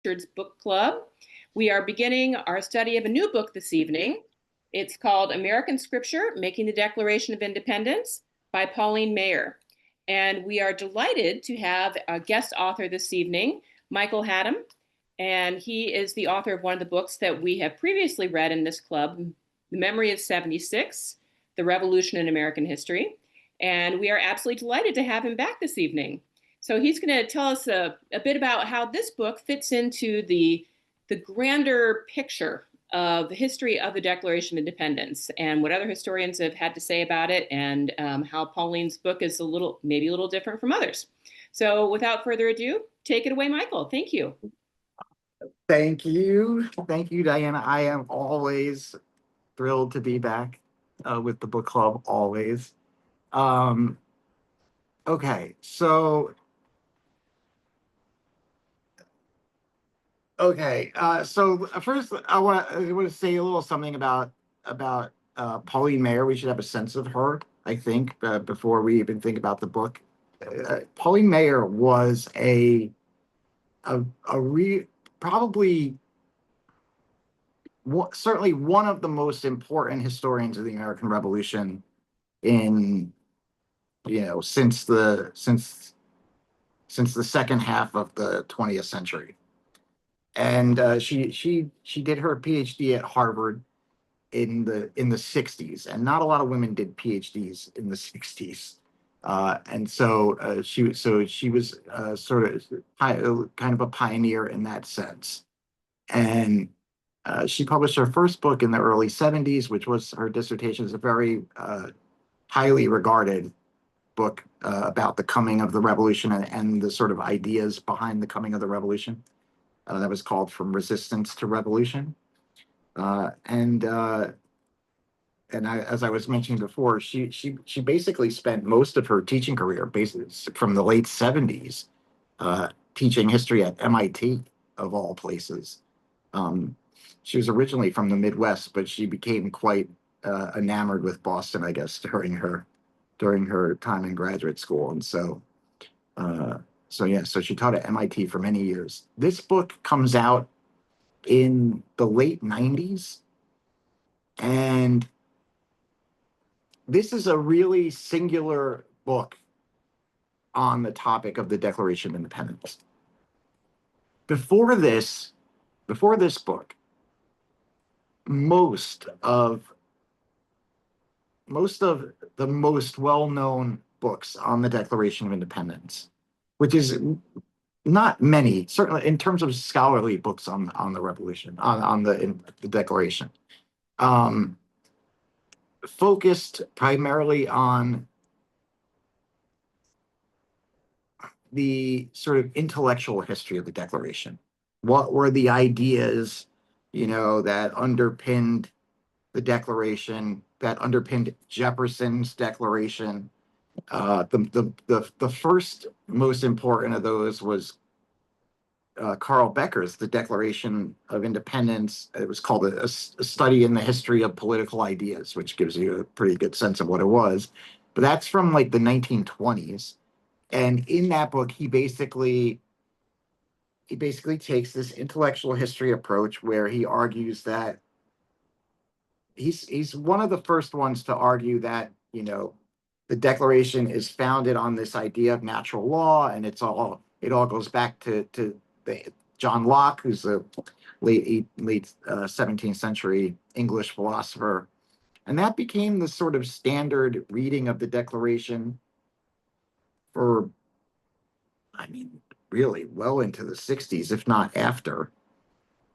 Richard's Book Club. We are beginning our study of a new book this evening. It's called American Scripture, Making the Declaration of Independence by Pauline Maier. And we are delighted to have a guest author this evening, Michael Hattem. And he is the author of one of the books that we have previously read in this club, The Memory of 76, The Revolution in American History. And we are absolutely delighted to have him back this evening. So he's going to tell us a bit about how this book fits into the grander picture of the history of the Declaration of Independence and what other historians have had to say about it, and how Pauline's book is maybe a little different from others. So without further ado, take it away, Michael. Thank you. Thank you. Thank you, Diana. I am always thrilled to be back with the book club, always. Okay, so first I want to say a little something about Pauline Maier. We should have a sense of her, I think, before we even think about the book. Pauline Maier was probably certainly one of the most important historians of the American Revolution since the second half of the 20th century. And she did her PhD at Harvard in the 60s, and not a lot of women did PhDs in the 60s. And so she was sort of kind of a pioneer in that sense. And she published her first book in the early 70s, which was her dissertation. Is a very highly regarded book about the coming of the revolution and the sort of ideas behind the coming of the revolution. That was called From Resistance to Revolution. And as I was mentioning before, she basically spent most of her teaching career, basically from the late 70s, teaching history at MIT, of all places. She was originally from the Midwest, but she became quite enamored with Boston, I guess, during her time in graduate school. And so she taught at MIT for many years. This book comes out in the late 90s, and this is a really singular book on the topic of the Declaration of Independence. Before this book, most of the most well-known books on the Declaration of Independence, which is not many, certainly in terms of scholarly books on the revolution, on the Declaration, focused primarily on the sort of intellectual history of the Declaration. What were the ideas, that underpinned the Declaration, that underpinned Jefferson's Declaration? The first most important of those was Carl Becker's The Declaration of Independence. It was called a study in the history of political ideas, which gives you a pretty good sense of what it was. But that's from like the 1920s. And in that book, he basically takes this intellectual history approach where he argues that he's one of the first ones to argue that, the Declaration is founded on this idea of natural law, and it all goes back to John Locke, who's a late 17th century English philosopher. And that became the sort of standard reading of the Declaration for, really well into the 60s, if not after.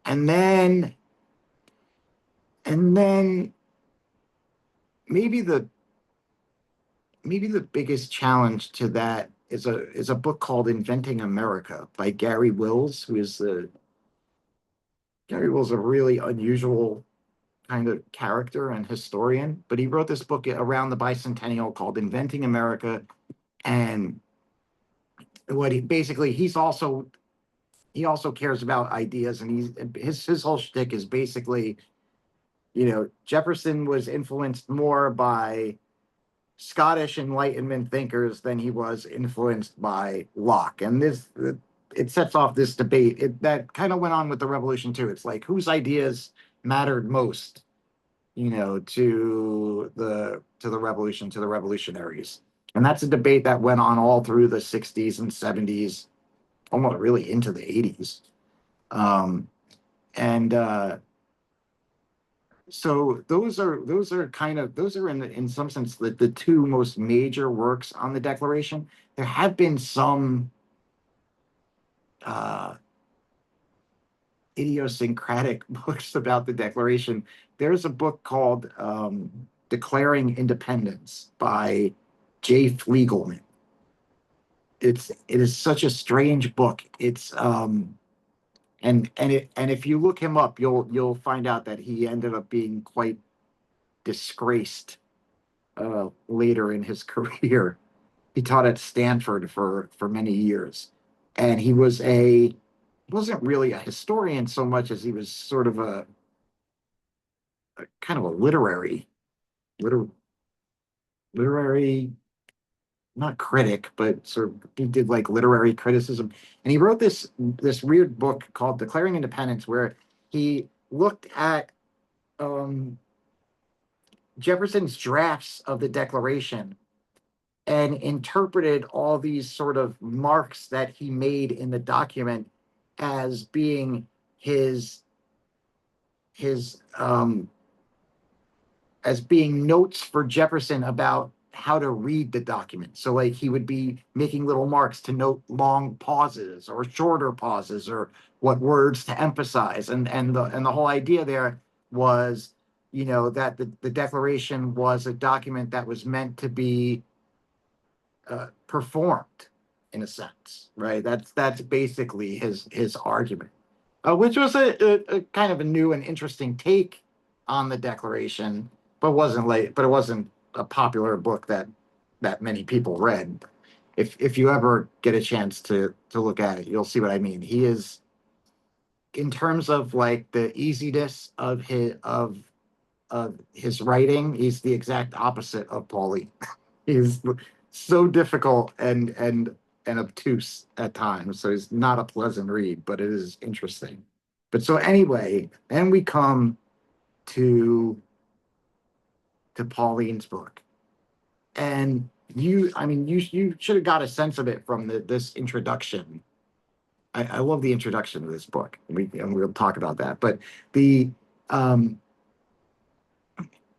And then maybe the biggest challenge to that is a book called Inventing America by Gary Wills, Gary Wills is a really unusual kind of character and historian, but he wrote this book around the bicentennial called Inventing America. And what he also cares about ideas, and his whole shtick is basically, Jefferson was influenced more by Scottish Enlightenment thinkers than he was influenced by Locke. And it sets off this debate that kind of went on with the revolution too. It's like whose ideas mattered most, to the revolution, to the revolutionaries. And that's a debate that went on all through the 60s and 70s, almost really into the 80s. And so those are in some sense the two most major works on the Declaration. There have been some uh, idiosyncratic books about the Declaration. There's a book called Declaring Independence by J. Fliegelman. It is such a strange book. It's and if you look him up, you'll find out that he ended up being quite disgraced later in his career. He taught at Stanford for many years, and wasn't really a historian so much as he was sort of a kind of a liter, literary, not critic, but sort of he did like literary criticism. And he wrote this weird book called Declaring Independence, where he looked at um, Jefferson's drafts of the Declaration and interpreted all these sort of marks that he made in the document as being his as being notes for Jefferson about how to read the document. So like he would be making little marks to note long pauses or shorter pauses or what words to emphasize. And the whole idea there was, that the Declaration was a document that was meant to be performed in a sense, right? That's basically his argument, which was a kind of a new and interesting take on the Declaration, but it wasn't a popular book that many people read. If you ever get a chance to look at it, you'll see what I mean. He is, in terms of like the easiness of his writing, he's the exact opposite of Pauline. He's so difficult and obtuse at times. So it's not a pleasant read, but it is interesting. But so anyway, then we come to Pauline's book. And you should have got a sense of it from this introduction. I love the introduction to this book. And we'll talk about that. But the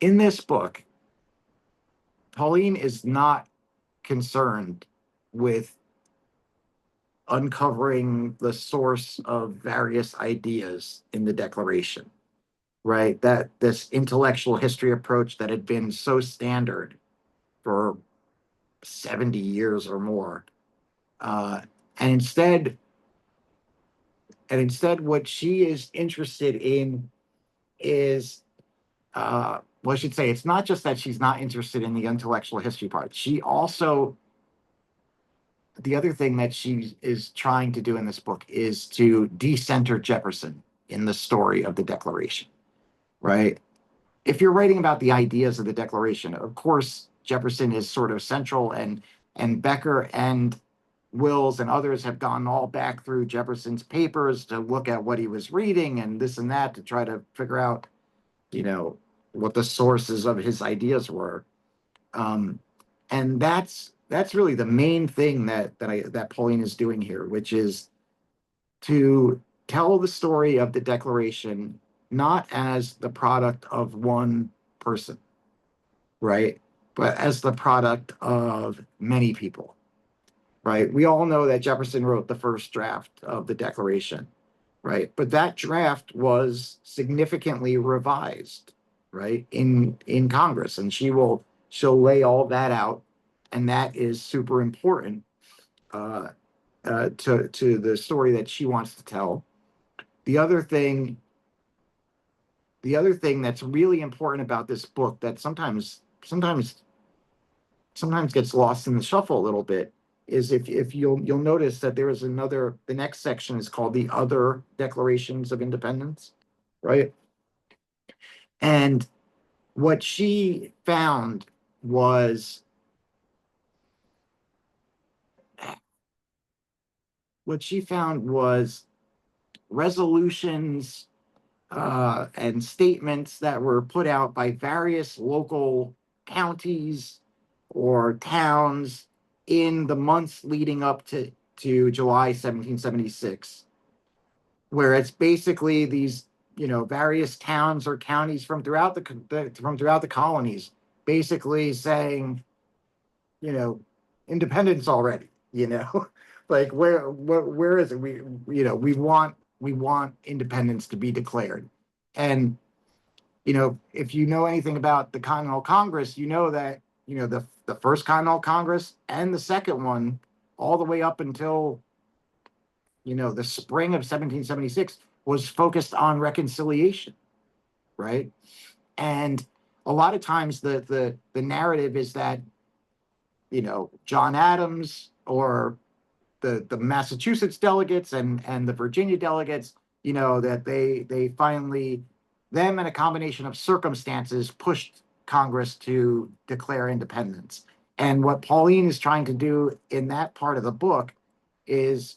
in this book, Pauline is not concerned with uncovering the source of various ideas in the Declaration, right? That this intellectual history approach that had been so standard for 70 years or more. Uh, and instead, what she is interested in is, well, I should say, it's not just that she's not interested in the intellectual history part. The other thing that she is trying to do in this book is to decenter Jefferson in the story of the Declaration, right? If you're writing about the ideas of the Declaration, of course, Jefferson is sort of central, and Becker and Wills and others have gone all back through Jefferson's papers to look at what he was reading and this and that to try to figure out, what the sources of his ideas were. And that's really the main thing that Pauline is doing here, which is to tell the story of the Declaration not as the product of one person, right? But as the product of many people, right? We all know that Jefferson wrote the first draft of the Declaration, right? But that draft was significantly revised, right, in Congress, and she'll lay all that out, and that is super important uh, to the story that she wants to tell. The other thing, that's really important about this book that sometimes gets lost in the shuffle a little bit is if you'll notice that the next section is called the Other Declarations of Independence, right? And what she found was what she found was resolutions and statements that were put out by various local counties or towns in the months leading up to July 1776, where it's basically these, various towns or counties from throughout the colonies, basically saying, you know, independence already, like where is it? We want independence to be declared. And, if you know anything about the Continental Congress, you know that, the first Continental Congress and the second one, all the way up until, the spring of 1776, was focused on reconciliation, right? And a lot of times the narrative is that, John Adams or the Massachusetts delegates and the Virginia delegates, that they finally, them and a combination of circumstances, pushed Congress to declare independence. And what Pauline is trying to do in that part of the book is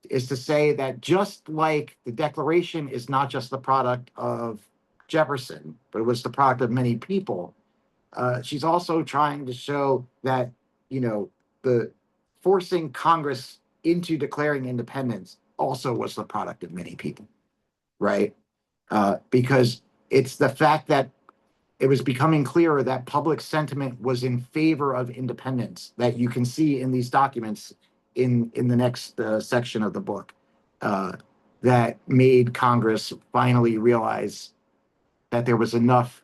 to say that just like the Declaration is not just the product of Jefferson, but it was the product of many people, she's also trying to show that, the forcing Congress into declaring independence also was the product of many people, right? Because it's the fact that it was becoming clearer that public sentiment was in favor of independence that you can see in these documents in the next section of the book, that made Congress finally realize that there was enough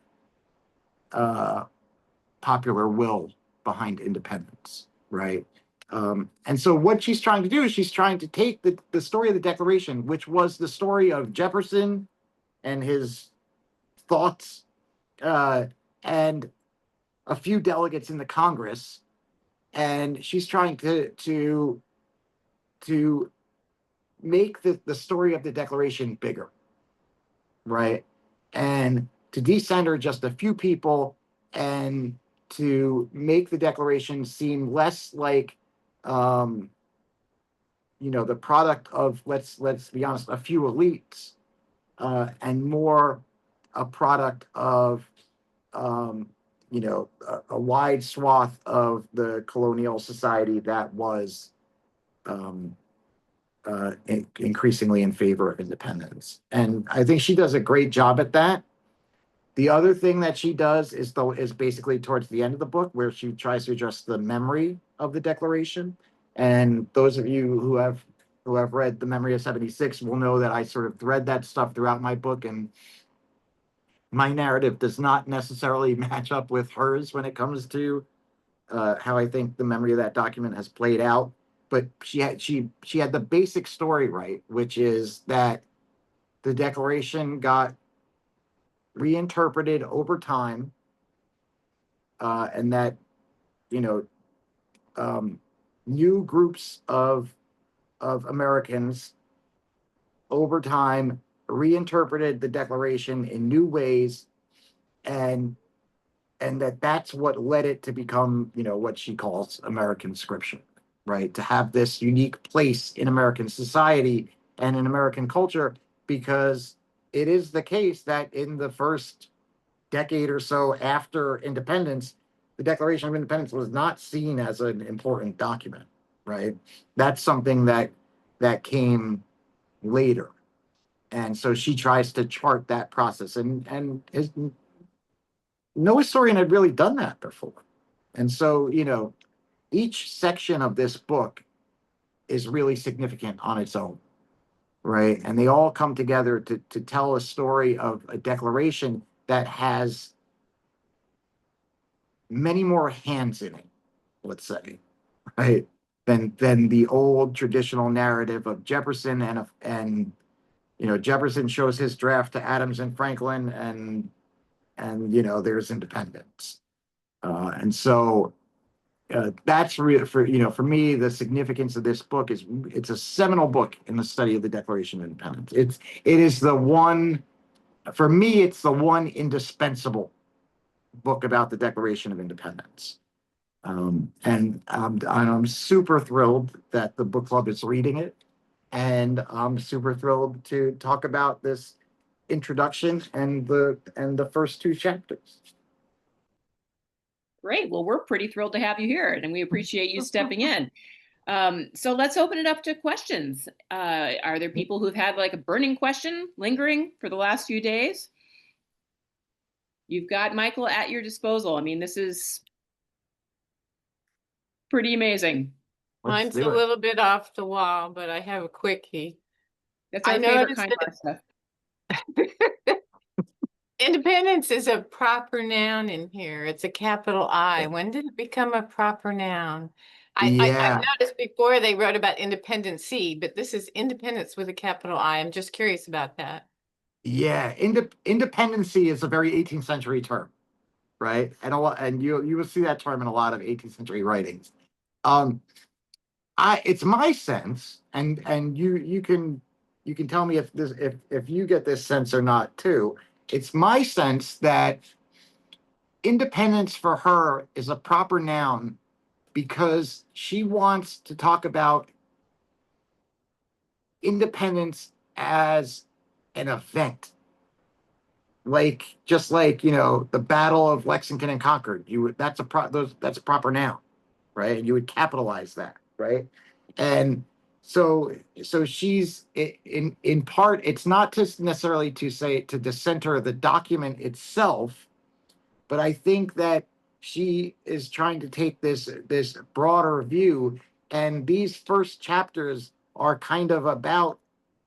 popular will behind independence, right? And so what she's trying to do is she's trying to take the story of the Declaration, which was the story of Jefferson and his thoughts, and a few delegates in the Congress, and she's trying to make the story of the Declaration bigger, right? And to decenter just a few people, and to make the Declaration seem less like, the product of, let's be honest, a few elites, and more a product of, a wide swath of the colonial society that was, increasingly in favor of independence. And I think she does a great job at that. The other thing that she does is basically towards the end of the book, where she tries to address the memory of the Declaration. And those of you who have read The Memory of 76 will know that I sort of thread that stuff throughout my book, and my narrative does not necessarily match up with hers when it comes to how I think the memory of that document has played out. But she had the basic story right, which is that the Declaration got reinterpreted over time, and that, you know new groups of Americans over time reinterpreted the Declaration in new ways, and that's what led it to become, what she calls American scripture, right? To have this unique place in American society and in American culture, because it is the case that in the first decade or so after independence, the Declaration of Independence was not seen as an important document, right? That's something that came later. And so she tries to chart that process, and no historian had really done that before. And so, each section of this book is really significant on its own, right? And they all come together to tell a story of a declaration that has many more hands in it, let's say, right? Than the old traditional narrative of Jefferson, and Jefferson shows his draft to Adams and Franklin, and there's independence. And so that's really, for me, the significance of this book is it's a seminal book in the study of the Declaration of Independence. It is the one, for me, it's the one indispensable book about the Declaration of Independence. And I'm super thrilled that the book club is reading it. And I'm super thrilled to talk about this introduction and the first two chapters. Great. Well, we're pretty thrilled to have you here, and we appreciate you stepping in. So let's open it up to questions. Are there people who've had like a burning question lingering for the last few days? You've got Michael at your disposal. I mean, this is pretty amazing. Let's Mine's a do it. little bit off the wall, but I have a quickie. That's our I favorite noticed kind of our stuff. Independence is a proper noun in here. It's a capital I. When did it become a proper noun? I've Yeah, noticed before they wrote about independency, but this is independence with a capital I. I'm just curious about that. yeah. Independency is a very 18th century term, right? And you will see that term in a lot of 18th century writings. Um, it's my sense, and you can tell me if you get this sense or not too. It's my sense that independence for her is a proper noun because she wants to talk about independence as an event, like just like the Battle of Lexington and Concord. That's a proper noun, right? And you would capitalize that, right? And so she's in part. It's not just necessarily to say to decenter the document itself, but I think that she is trying to take this broader view, and these first chapters are kind of about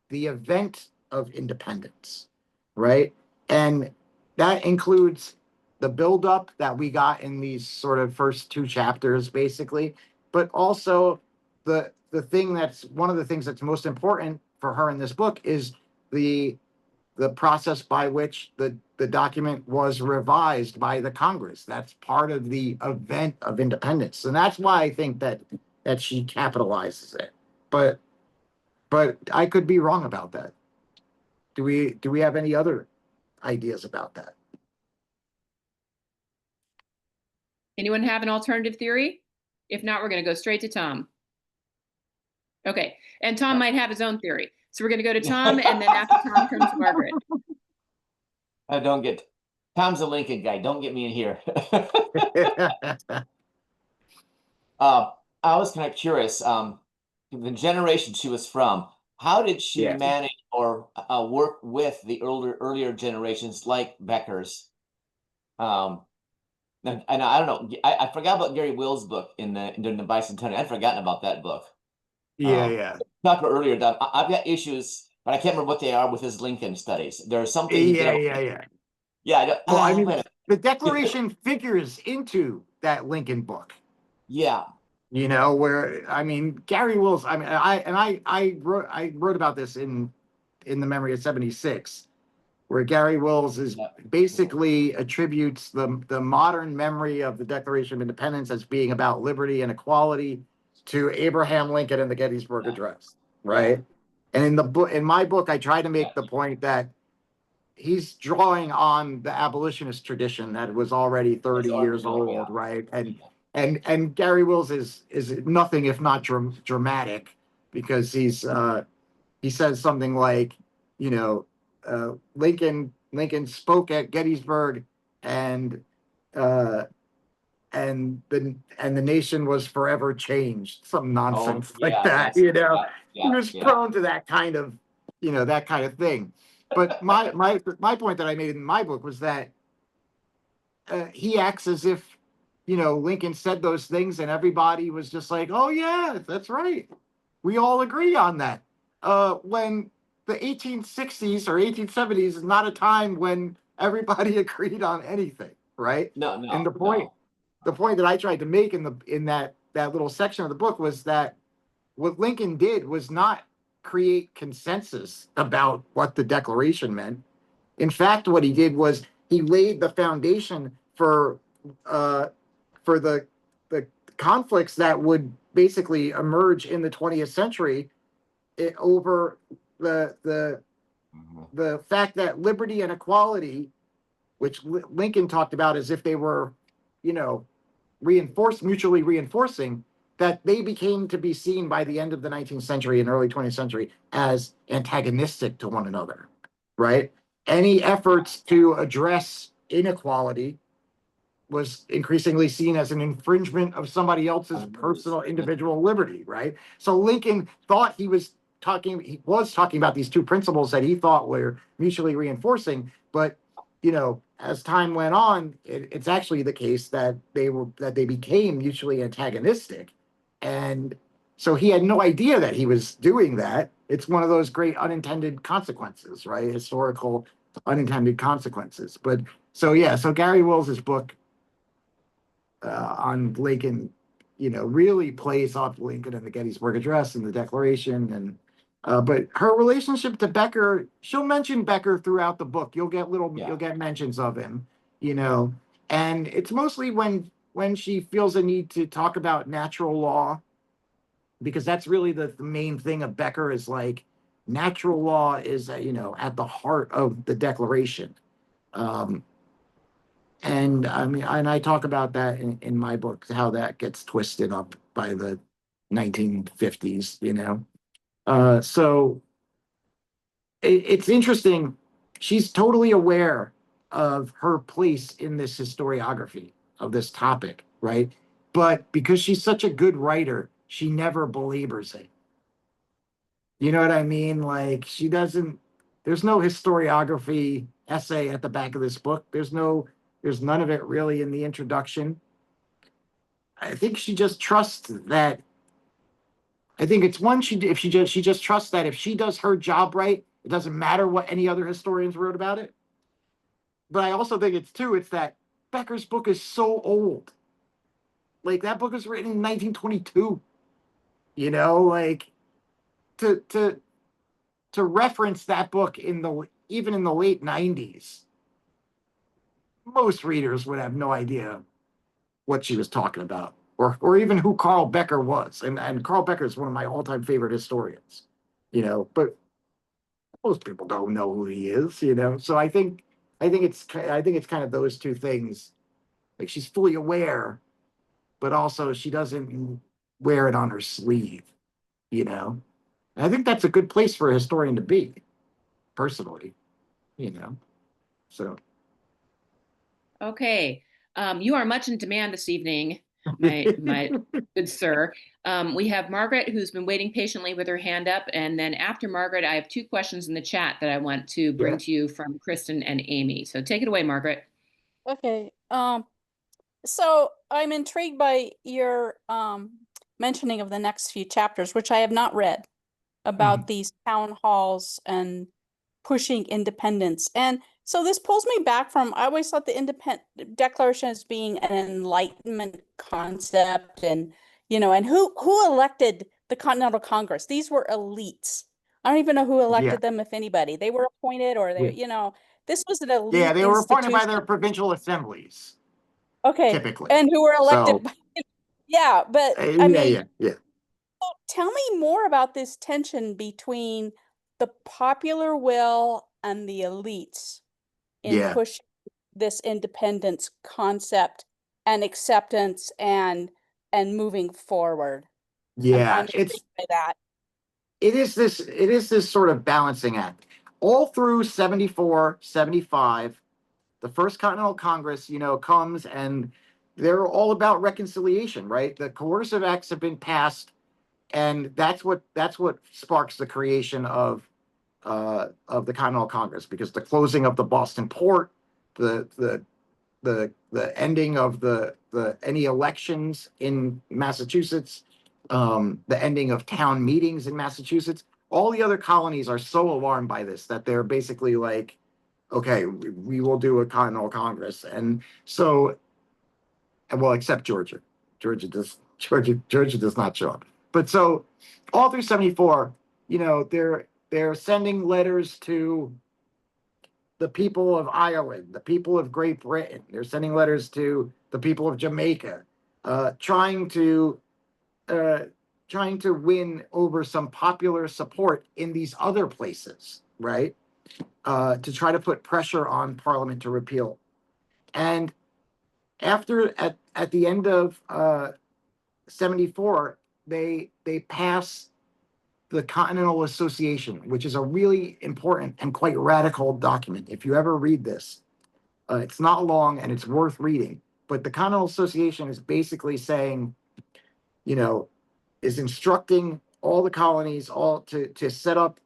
the event of independence, right? And that includes the buildup that we got in these sort of first two chapters, basically, but also the thing that's one of the things that's most important for her in this book is the the process by which the document was revised by the Congress. That's part of the event of independence. And that's why I think that she capitalizes it. But I could be wrong about that. Do we have any other ideas about that? Anyone have an alternative theory? If not, we're going to go straight to Tom. Okay. And Tom might have his own theory. So we're going to go to Tom, and then after Tom comes Margaret. Don't get Tom's a Lincoln guy. Don't get me in here. I was kind of curious. The generation she was from, how did she Yeah. manage or work with the earlier generations like Becker's? And I don't know. I forgot about Gary Will's book during the bicentennial. I'd forgotten about that book. Yeah. Talked about earlier that I've got issues, but I can't remember what they are with his Lincoln studies. There's something he did. Yeah. Yeah. Well, I mean, the Declaration figures into that Lincoln book. Yeah. Where I mean, Gary Wills. I mean, I wrote about this in the Memory of 76, where Gary Wills is basically attributes the modern memory of the Declaration of Independence as being about liberty and equality to Abraham Lincoln and the Gettysburg Address, right? And in my book, I try to make the point that he's drawing on the abolitionist tradition that was already 30 years old, right? And Gary Wills is nothing if not dramatic, because he says something like, Lincoln spoke at Gettysburg, and the nation was forever changed. Some nonsense like that. He was prone to that kind of thing. But my point that I made in my book was that he acts as if Lincoln said those things and everybody was just like, oh yeah, that's right, we all agree on that. When the 1860s or 1870s is not a time when everybody agreed on anything, right? No. And the point that I tried to make in that little section of the book was that what Lincoln did was not create consensus about what the Declaration meant. In fact, what he did was he laid the foundation for the conflicts that would basically emerge in the 20th century over the fact that liberty and equality, which Lincoln talked about as if they were, mutually reinforcing, that they became to be seen by the end of the 19th century and early 20th century as antagonistic to one another, right? Any efforts to address inequality was increasingly seen as an infringement of somebody else's personal individual liberty, right? So Lincoln thought he was talking about these two principles that he thought were mutually reinforcing, but as time went on, it's actually the case that they became mutually antagonistic. And so he had no idea that he was doing that. It's one of those great unintended consequences, right? Historical unintended consequences. But so Gary Wills's book on Lincoln, really plays off Lincoln and the Gettysburg Address and the Declaration. But her relationship to Becker, she'll mention Becker throughout the book. You'll get mentions of him, and it's mostly when she feels a need to talk about natural law, because that's really the main thing of Becker is like natural law is, at the heart of the Declaration. And I mean, and I talk about that in my book, how that gets twisted up by the 1950s, So it's interesting. She's totally aware of her place in this historiography of this topic, right? But because she's such a good writer, she never belabors it. You know what I mean? Like there's no historiography essay at the back of this book. There's none of it really in the introduction. I think she just trusts that. I think it's one she just trusts that if she does her job right, it doesn't matter what any other historians wrote about it. But I also think it's that Becker's book is so old. Like that book was written in 1922. Like to reference that book even in the late 90s, most readers would have no idea what she was talking about, or even who Carl Becker was. And Carl Becker is one of my all-time favorite historians, but most people don't know who he is, So I think it's kind of those two things. Like she's fully aware, but also she doesn't wear it on her sleeve, And I think that's a good place for a historian to be, personally, So Okay. You are much in demand this evening, my good sir. We have Margaret, who's been waiting patiently with her hand up. And then after Margaret, I have two questions in the chat that I want to bring to you from Kristen and Amy. So take it away, Margaret. Okay. So I'm intrigued by your mentioning of the next few chapters, which I have not read, about these town halls and pushing independence. And so this pulls me back from, I always thought the Declaration as being an Enlightenment concept, and and who elected the Continental Congress? These were elites. I don't even know who elected them, if anybody. They were appointed, or this was an elite they were appointed by institution. their provincial assemblies. Okay. Typically. And who were elected by, yeah, but I mean, yeah. tell me more about this tension between the popular will and the elites in pushing this independence concept and acceptance and moving forward. I'm intrigued by that. It is this sort of balancing act. All through 74, 75, the First Continental Congress, comes, and they're all about reconciliation, right? The coercive acts have been passed, and that's what sparks the creation of the Continental Congress, because the closing of the Boston port, the ending of the any elections in Massachusetts, the ending of town meetings in Massachusetts. All the other colonies are so alarmed by this that they're basically like, okay, we will do a Continental Congress. And so, well, except Georgia. Georgia does not show up. But so all through 74, they're sending letters to the people of Ireland, the people of Great Britain. They're sending letters to the people of Jamaica, trying to win over some popular support in these other places, right? To try to put pressure on Parliament to repeal. And After at the end of 74, they pass the Continental Association, which is a really important and quite radical document. If you ever read this, it's not long and it's worth reading. But the Continental Association is basically saying, you know, is instructing all the colonies all to set up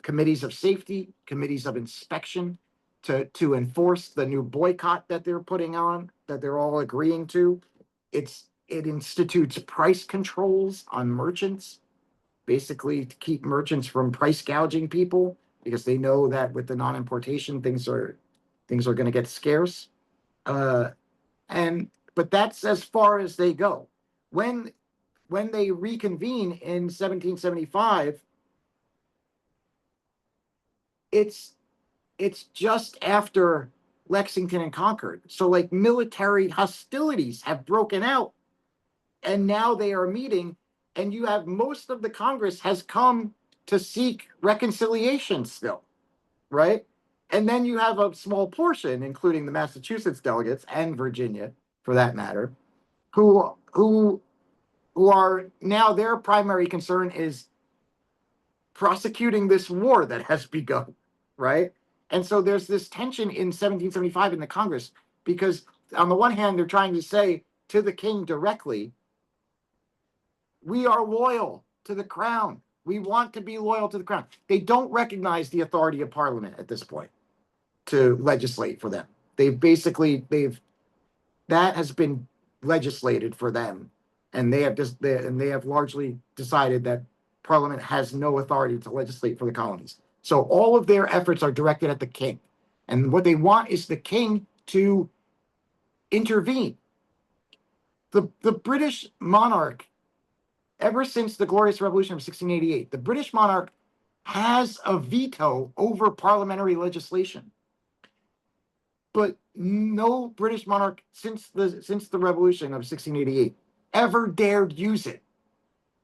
committees of safety, committees of inspection, to enforce the new boycott that they're putting on, that they're all agreeing to. It institutes price controls on merchants, basically to keep merchants from price gouging people, because they know that with the non-importation things are going to get scarce. But that's as far as they go. When they reconvene in 1775, it's just after Lexington and Concord. So like military hostilities have broken out, and now they are meeting, and you have most of the Congress has come to seek reconciliation still, right? And then you have a small portion, including the Massachusetts delegates and Virginia, for that matter, who are now, their primary concern is prosecuting this war that has begun, right? And so there's this tension in 1775 in the Congress, because on the one hand, they're trying to say to the king directly, we are loyal to the crown. We want to be loyal to the crown. They don't recognize the authority of Parliament at this point to legislate for them. That has been legislated for them, and they have largely decided that Parliament has no authority to legislate for the colonies. So all of their efforts are directed at the king, and what they want is the king to intervene. The British monarch, ever since the Glorious Revolution of 1688, the British monarch has a veto over parliamentary legislation. But no British monarch since the Revolution of 1688 ever dared use it,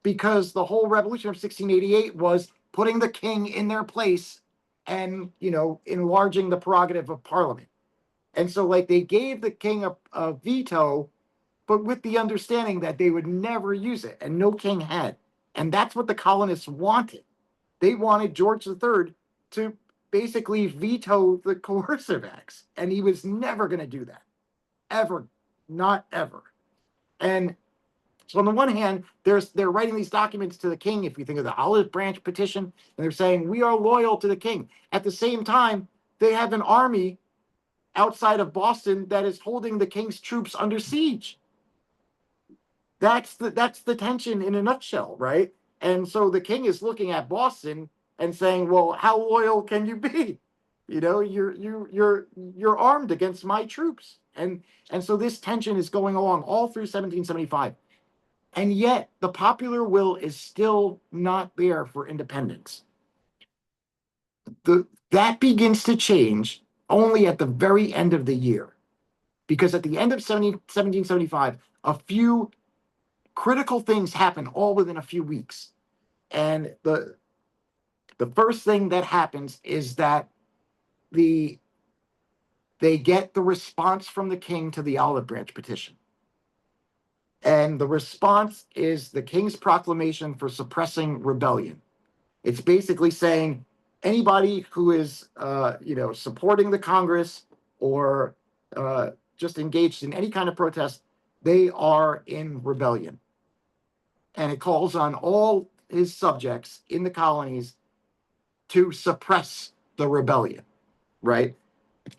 because the whole Revolution of 1688 was putting the king in their place and, enlarging the prerogative of Parliament. And so, like, they gave the king a veto, but with the understanding that they would never use it, and no king had. And that's what the colonists wanted. They wanted George III to basically veto the coercive acts, and he was never going to do that. Ever. Not ever. And so on the one hand, they're writing these documents to the king, if you think of the Olive Branch petition, and they're saying, we are loyal to the king. At the same time, they have an army outside of Boston that is holding the king's troops under siege. That's the tension in a nutshell, right? And so the king is looking at Boston and saying, well, how loyal can you be? You're armed against my troops. And so this tension is going along all through 1775. And yet the popular will is still not there for independence. That begins to change only at the very end of the year. Because at the end of 1775, a few critical things happen all within a few weeks. And the first thing that happens is that they get the response from the king to the Olive Branch petition. And the response is the king's proclamation for suppressing rebellion. It's basically saying anybody who is, supporting the Congress or just engaged in any kind of protest, they are in rebellion. And it calls on all his subjects in the colonies to suppress the rebellion, right?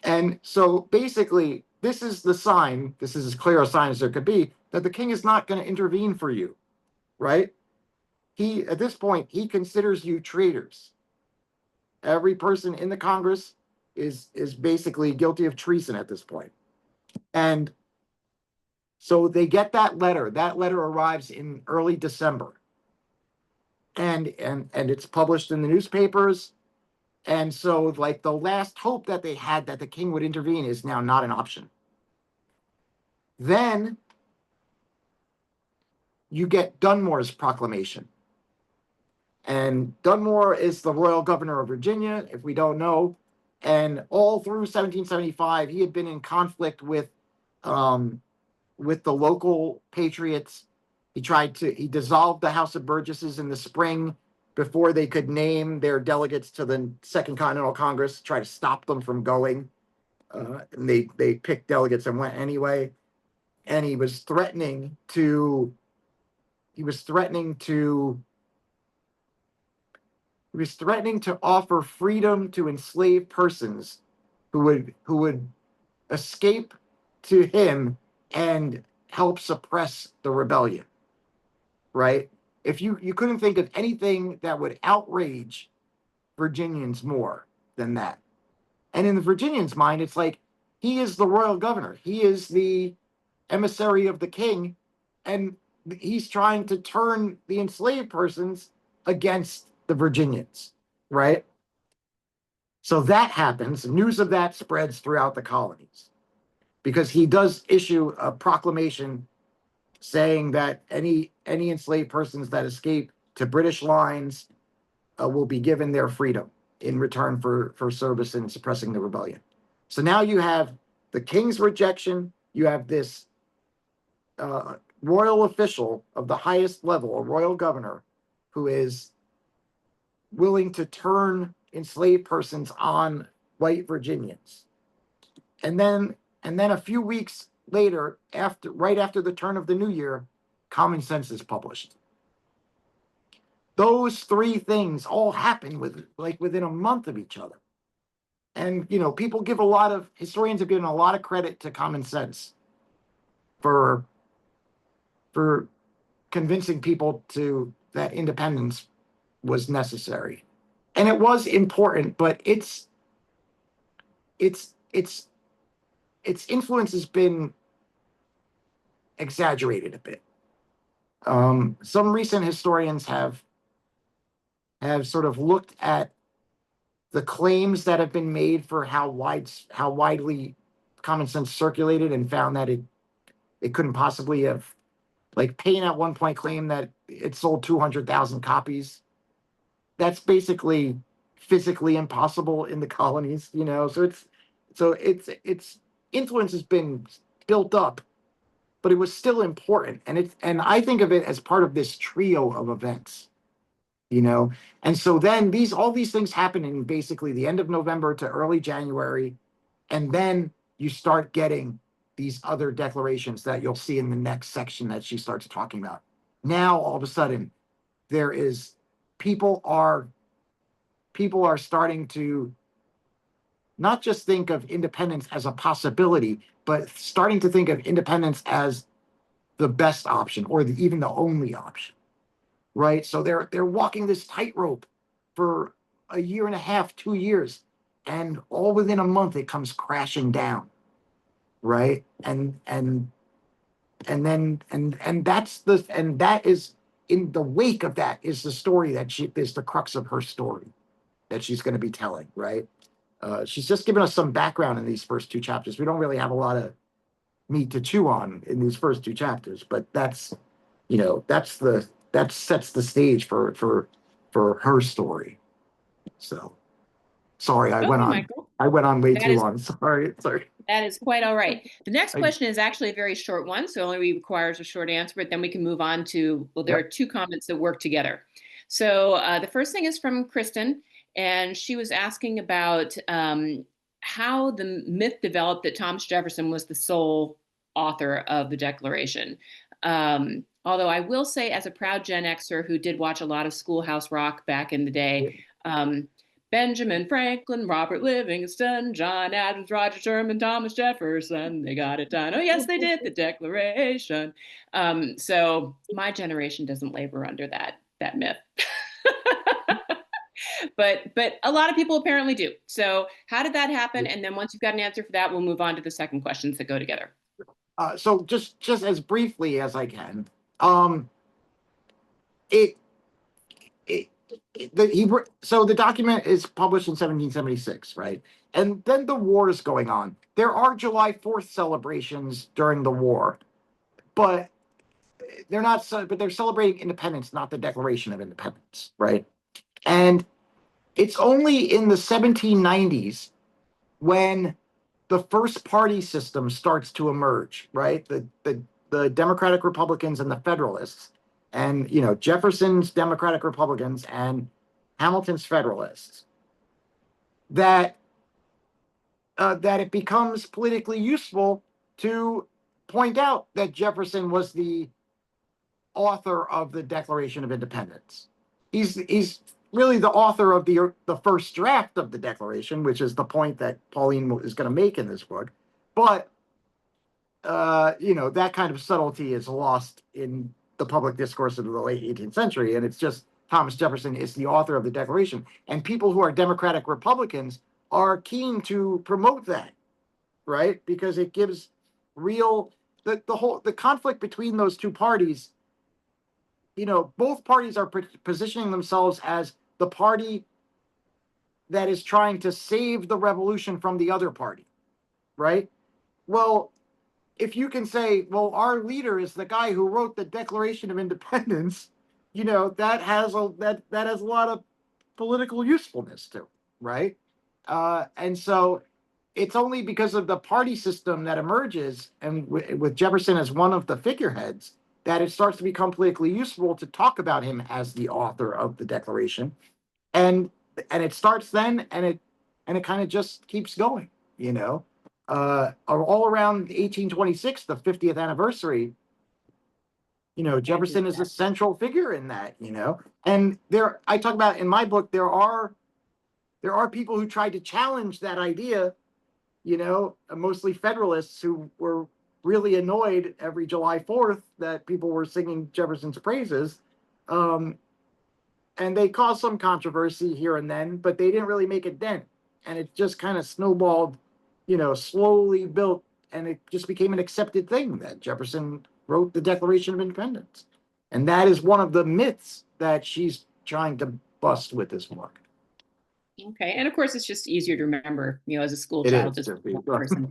And so basically, this is the sign, this is as clear a sign as there could be, that the king is not going to intervene for you, right? At this point, he considers you traitors. Every person in the Congress is basically guilty of treason at this point. And so they get that letter. That letter arrives in early December. And it's published in the newspapers. And so, like, the last hope that they had that the king would intervene is now not an option. Then you get Dunmore's proclamation. And Dunmore is the royal governor of Virginia, if we don't know. And all through 1775, he had been in conflict with with the local patriots. He dissolved the House of Burgesses in the spring before they could name their delegates to the Second Continental Congress, try to stop them from going. And they picked delegates and went anyway. And he was threatening to offer freedom to enslaved persons who would escape to him and help suppress the rebellion. Right? If you couldn't think of anything that would outrage Virginians more than that. And in the Virginians' mind, it's like, he is the royal governor. He is the emissary of the king, and he's trying to turn the enslaved persons against the Virginians, right? So that happens. News of that spreads throughout the colonies because he does issue a proclamation saying that any enslaved persons that escape to British lines will be given their freedom in return for service in suppressing the rebellion. So now you have the king's rejection. You have this royal official of the highest level, a royal governor, who is willing to turn enslaved persons on white Virginians. And then a few weeks later, right after the turn of the new year, Common Sense is published. Those three things all happen within a month of each other. And, historians have given a lot of credit to Common Sense for convincing people that independence was necessary. And it was important, but its influence has been exaggerated a bit. Some recent historians have sort of looked at the claims that have been made for how widely Common Sense circulated and found that it couldn't possibly have, like Payne at one point claimed that it sold 200,000 copies. That's basically physically impossible in the colonies, so its influence has been built up, but it was still important. And I think of it as part of this trio of events. And so then all these things happen in basically the end of November to early January, and then you start getting these other declarations that you'll see in the next section that she starts talking about. Now all of a sudden people are starting to not just think of independence as a possibility, but starting to think of independence as the best option or even the only option. Right? So they're walking this tightrope for a year and a half, 2 years, and all within a month it comes crashing down. Right? And that is, in the wake of that, is the story is the crux of her story that she's going to be telling. Right? She's just given us some background in these first 2 chapters. We don't really have a lot of meat to chew on in these first 2 chapters, but that sets the stage for her story. So sorry, I went on way too long. Sorry. That is quite all right. The next question is actually a very short one, so it only requires a short answer, but then we can move on to, there are 2 comments that work together. So the first thing is from Kristen, and she was asking about how the myth developed that Thomas Jefferson was the sole author of the Declaration. Although I will say, as a proud Gen Xer who did watch a lot of Schoolhouse Rock back in the day, Benjamin Franklin, Robert Livingston, John Adams, Roger Sherman, Thomas Jefferson, they got it done. Oh, yes, they did, the Declaration. So my generation doesn't labor under that myth. But a lot of people apparently do. So how did that happen? And then once you've got an answer for that, we'll move on to the second questions that go together. So just as briefly as I can, the document is published in 1776, right? And then the war is going on. There are July 4th celebrations during the war, but they're celebrating independence, not the Declaration of Independence, right? And it's only in the 1790s when the first party system starts to emerge, right? The Democratic Republicans and the Federalists, and Jefferson's Democratic Republicans and Hamilton's Federalists, that it becomes politically useful to point out that Jefferson was the author of the Declaration of Independence. He's really the author of the first draft of the Declaration, which is the point that Pauline is going to make in this book. But that kind of subtlety is lost in the public discourse of the late 18th century, and it's just Thomas Jefferson is the author of the Declaration, and people who are Democratic Republicans are keen to promote that, right? Because it gives real the conflict between those two parties. Both parties are positioning themselves as the party that is trying to save the revolution from the other party, right? Well, if you can say, well, our leader is the guy who wrote the Declaration of Independence, that has a lot of political usefulness to it, right? And so it's only because of the party system that emerges, and with Jefferson as one of the figureheads, that it starts to become politically useful to talk about him as the author of the Declaration, and it starts then, and it kind of just keeps going, all around 1826, the 50th anniversary. Jefferson is a central figure in that, and I talk about in my book, there are people who tried to challenge that idea, mostly Federalists who were really annoyed every July 4th that people were singing Jefferson's praises. And they caused some controversy here and then, but they didn't really make a dent. And it just kind of snowballed, slowly built, and it just became an accepted thing that Jefferson wrote the Declaration of Independence. And that is one of the myths that she's trying to bust with this book. Okay, and of course, it's just easier to remember, as a school It child. is. Just one person.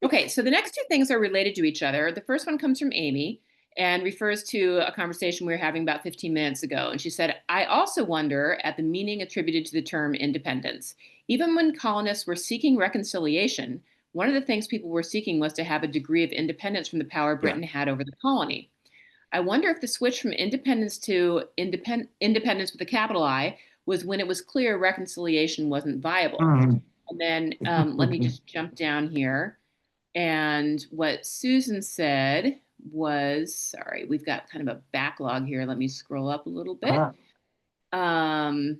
Okay, so the next two things are related to each other. The first one comes from Amy and refers to a conversation we were having about 15 minutes ago. And she said, I also wonder at the meaning attributed to the term independence. Even when colonists were seeking reconciliation, one of the things people were seeking was to have a degree of independence from the power Britain had over the colony. I wonder if the switch from independence to independence with a capital I was when it was clear reconciliation wasn't viable. And then let me just jump down here. And what Susan said was, sorry, we've got kind of a backlog here. Let me scroll up a little bit. Let's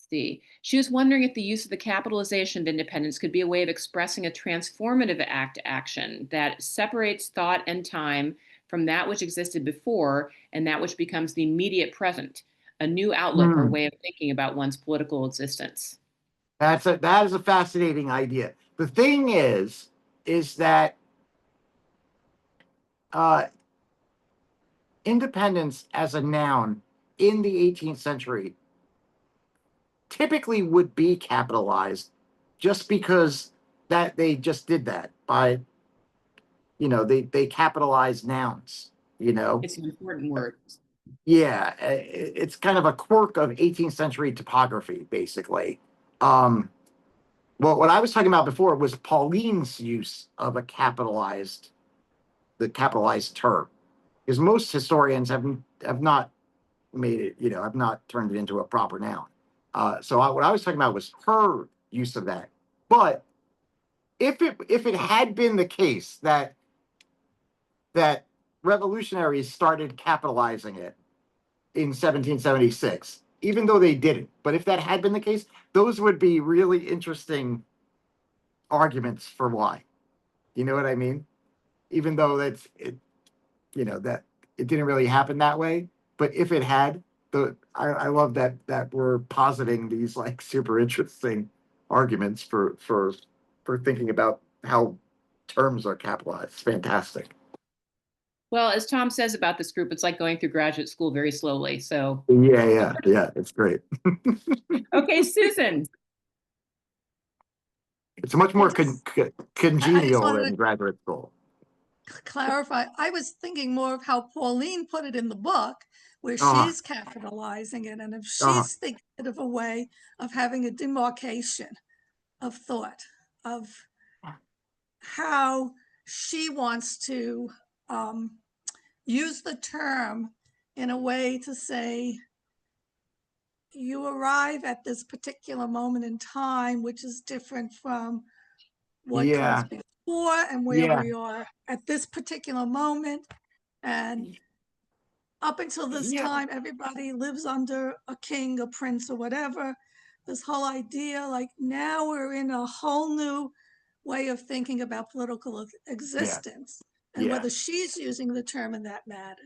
see. She was wondering if the use of the capitalization of independence could be a way of expressing a transformative action that separates thought and time from that which existed before and that which becomes the immediate present, a new outlook or way of thinking about one's political existence. That is a fascinating idea. The thing is that independence as a noun in the 18th century typically would be capitalized just because that they just did that by, they capitalize nouns, It's an important word. Yeah, it's kind of a quirk of 18th century typography, basically. Well, what I was talking about before was Pauline's use of the capitalized term, because most historians have not made it, have not turned it into a proper noun. So what I was talking about was her use of that. But if it had been the case that revolutionaries started capitalizing it in 1776, even though they didn't, but if that had been the case, those would be really interesting arguments for why. You know what I mean? Even though that it didn't really happen that way, but if it had, I love that we're positing these like super interesting arguments for thinking about how terms are capitalized. It's fantastic. Well, as Tom says about this group, it's like going through graduate school very slowly. So Yeah, it's great. okay, Susan. It's much more I congenial wanted than to graduate school. clarify. I was thinking more of how Pauline put it in the book, where Uh-huh. she's capitalizing it, and if Uh-huh. she's thinking of a way of having a demarcation of thought, of how she wants to use the term in a way to say, you arrive at this particular moment in time, which is different from what comes Yeah. before and where Yeah. we are at this particular moment. And up until this Yeah. time, everybody lives under a king, a prince, or whatever. This whole idea, like now we're in a whole new way of thinking about political existence, and Yeah. whether she's using the term in that Yeah.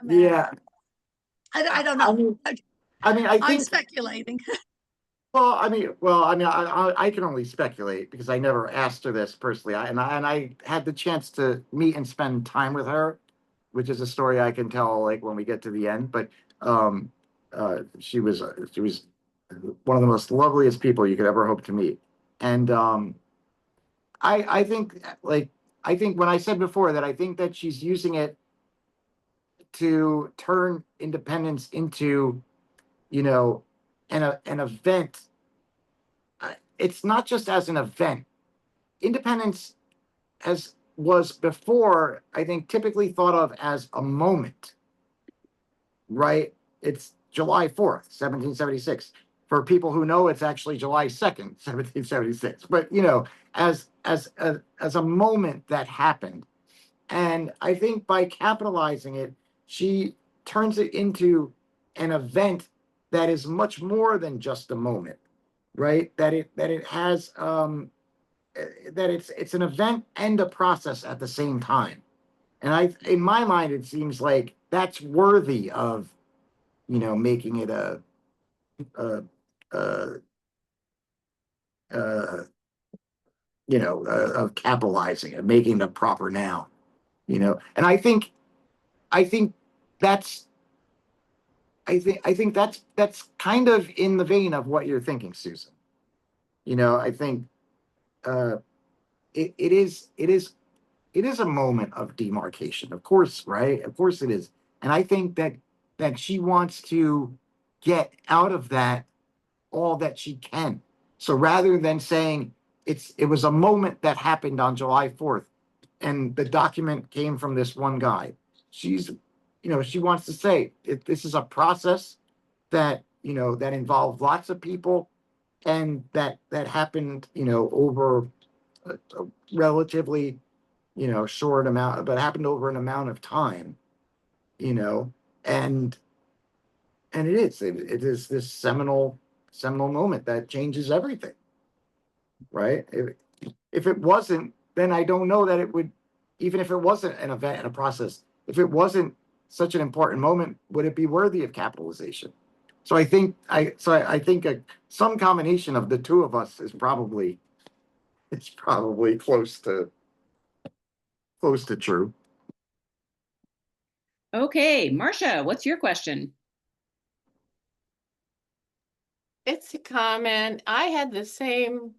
manner. I don't I know. mean, I I'm think, speculating. I can only speculate because I never asked her this personally. I had the chance to meet and spend time with her, which is a story I can tell like when we get to the end. But um, she was one of the most loveliest people you could ever hope to meet. And I think like I think when I said before that I think that she's using it to turn independence into, you know, an event. It's not just as an event. Independence as was before, I think, typically thought of as a moment, right? It's July 4th, 1776. For people who know, it's actually July 2nd, 1776. But as a moment that happened. And I think by capitalizing it, she turns it into an event that is much more than just a moment, right? That it has that it's an event and a process at the same time. And in my mind, it seems like that's worthy of, making it a, a, a of capitalizing it, making it a proper noun, And I think that's, I think that's kind of in the vein of what you're thinking, Susan. I think uh, it is a moment of demarcation, of course, right? Of course it is. And I think that she wants to get out of that all that she can. So rather than saying it was a moment that happened on July 4th and the document came from this one guy, she wants to say this is a process that involved lots of people and that happened, over a relatively short amount, but happened over an amount of time, you know, and it is this seminal moment that changes everything, right? If it wasn't, then I don't know that it would, even if it wasn't an event and a process, if it wasn't such an important moment, would it be worthy of capitalization? So I think some combination of the two of us is probably close to true. Okay, Marcia, what's your question? It's a comment. I had the same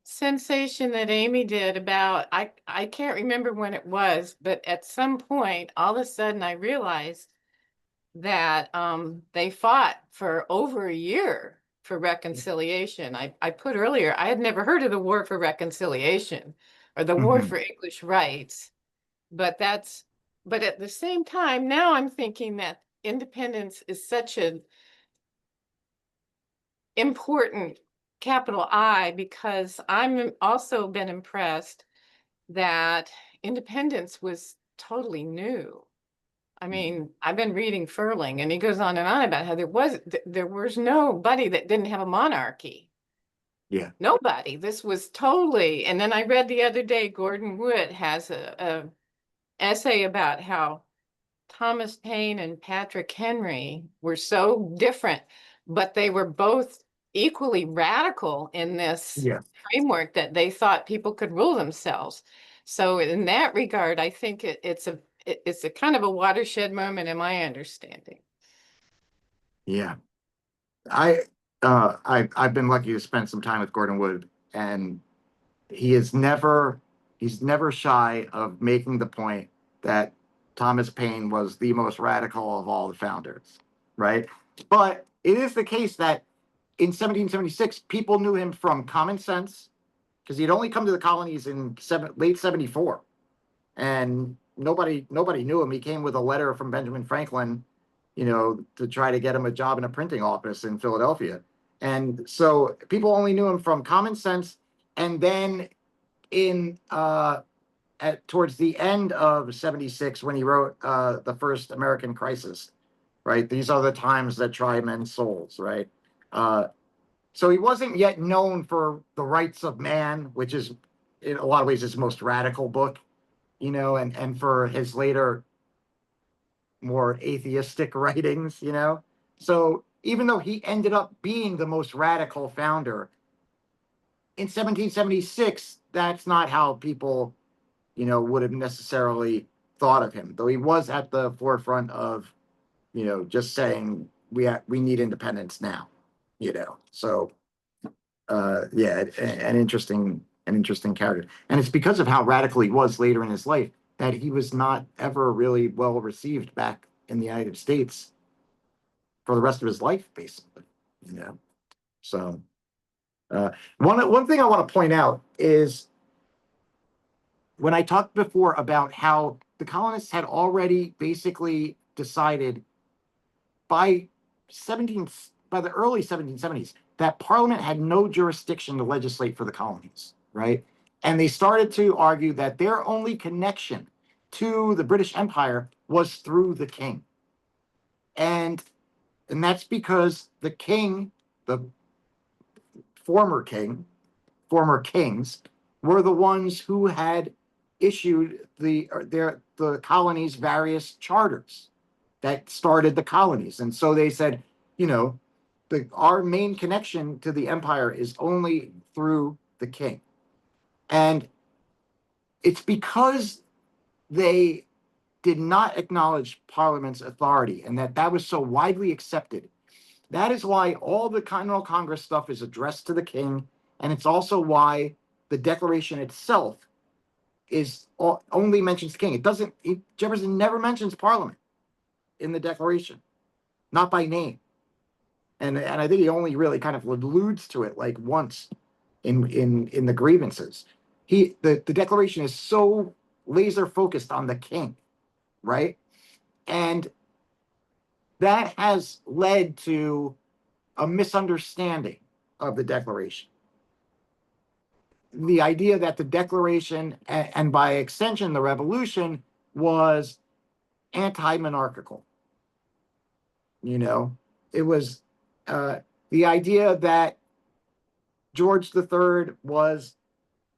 sensation that Amy did about, I can't remember when it was, but at some point, all of a sudden I realized that they fought for over a year for reconciliation. I put earlier, I had never heard of the War for Reconciliation or the War Mhm. for English Rights, but at the same time, now I'm thinking that independence is such an important capital I, because I'm also been impressed that independence was totally new. I mean, I've been reading Furling, and he goes on and on about how there was nobody that didn't have a monarchy. Yeah. Nobody. This was totally. And then I read the other day, Gordon Wood has a essay about how Thomas Paine and Patrick Henry were so different, but they were both equally radical in this Yeah. framework that they thought people could rule themselves. So in that regard, I think it's a kind of a watershed moment in my understanding. Yeah. I've been lucky to spend some time with Gordon Wood, and he's never shy of making the point that Thomas Paine was the most radical of all the founders, right? But it is the case that in 1776, people knew him from Common Sense, because he'd only come to the colonies in late 74. And nobody knew him. He came with a letter from Benjamin Franklin, to try to get him a job in a printing office in Philadelphia. And so people only knew him from Common Sense. And then towards the end of 76, when he wrote the first American Crisis, right? These are the times that try men's souls, right? So he wasn't yet known for The Rights of Man, which is in a lot of ways his most radical book, and for his later more atheistic writings, So even though he ended up being the most radical founder, in 1776, that's not how people, would have necessarily thought of him, though he was at the forefront of, just saying we need independence now, So yeah, an interesting character. And it's because of how radical he was later in his life that he was not ever really well received back in the United States for the rest of his life, basically. So one thing I want to point out is when I talked before about how the colonists had already basically decided by the early 1770s that Parliament had no jurisdiction to legislate for the colonies, right? And they started to argue that their only connection to the British Empire was through the king. And that's because the king, the former kings, were the ones who had issued the colonies' various charters that started the colonies. And so they said, our main connection to the empire is only through the king. And it's because they did not acknowledge Parliament's authority and that was so widely accepted. That is why all the Continental Congress stuff is addressed to the king. And it's also why the Declaration itself only mentions the king. Jefferson never mentions Parliament in the Declaration, not by name. And I think he only really kind of alludes to it like once in the grievances. The Declaration is so laser focused on the king, right? And that has led to a misunderstanding of the Declaration. The idea that the Declaration, and by extension the Revolution, was anti-monarchical. It was the idea that George III was,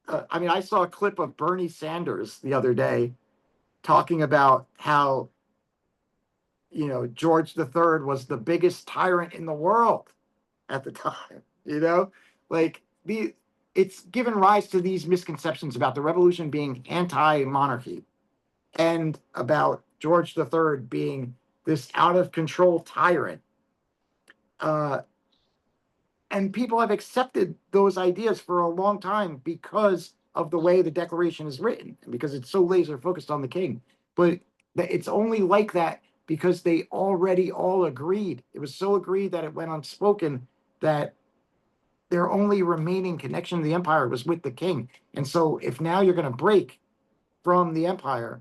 I saw a clip of Bernie Sanders the other day talking about how, George III was the biggest tyrant in the world at the time, it's given rise to these misconceptions about the revolution being anti-monarchy and about George III being this out-of-control tyrant. And people have accepted those ideas for a long time because of the way the Declaration is written, and because it's so laser focused on the king. But it's only like that because they already all agreed. It was so agreed that it went unspoken that their only remaining connection to the empire was with the king. And so if now you're going to break from the empire,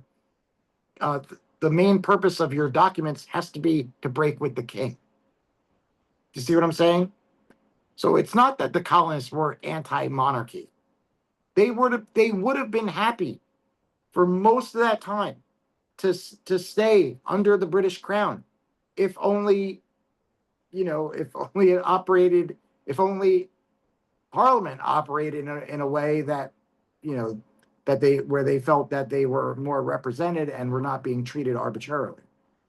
the main purpose of your documents has to be to break with the king. Do you see what I'm saying? So it's not that the colonists were anti-monarchy. They would have been happy for most of that time to stay under the British crown, if only Parliament operated in a way that, where they felt that they were more represented and were not being treated arbitrarily.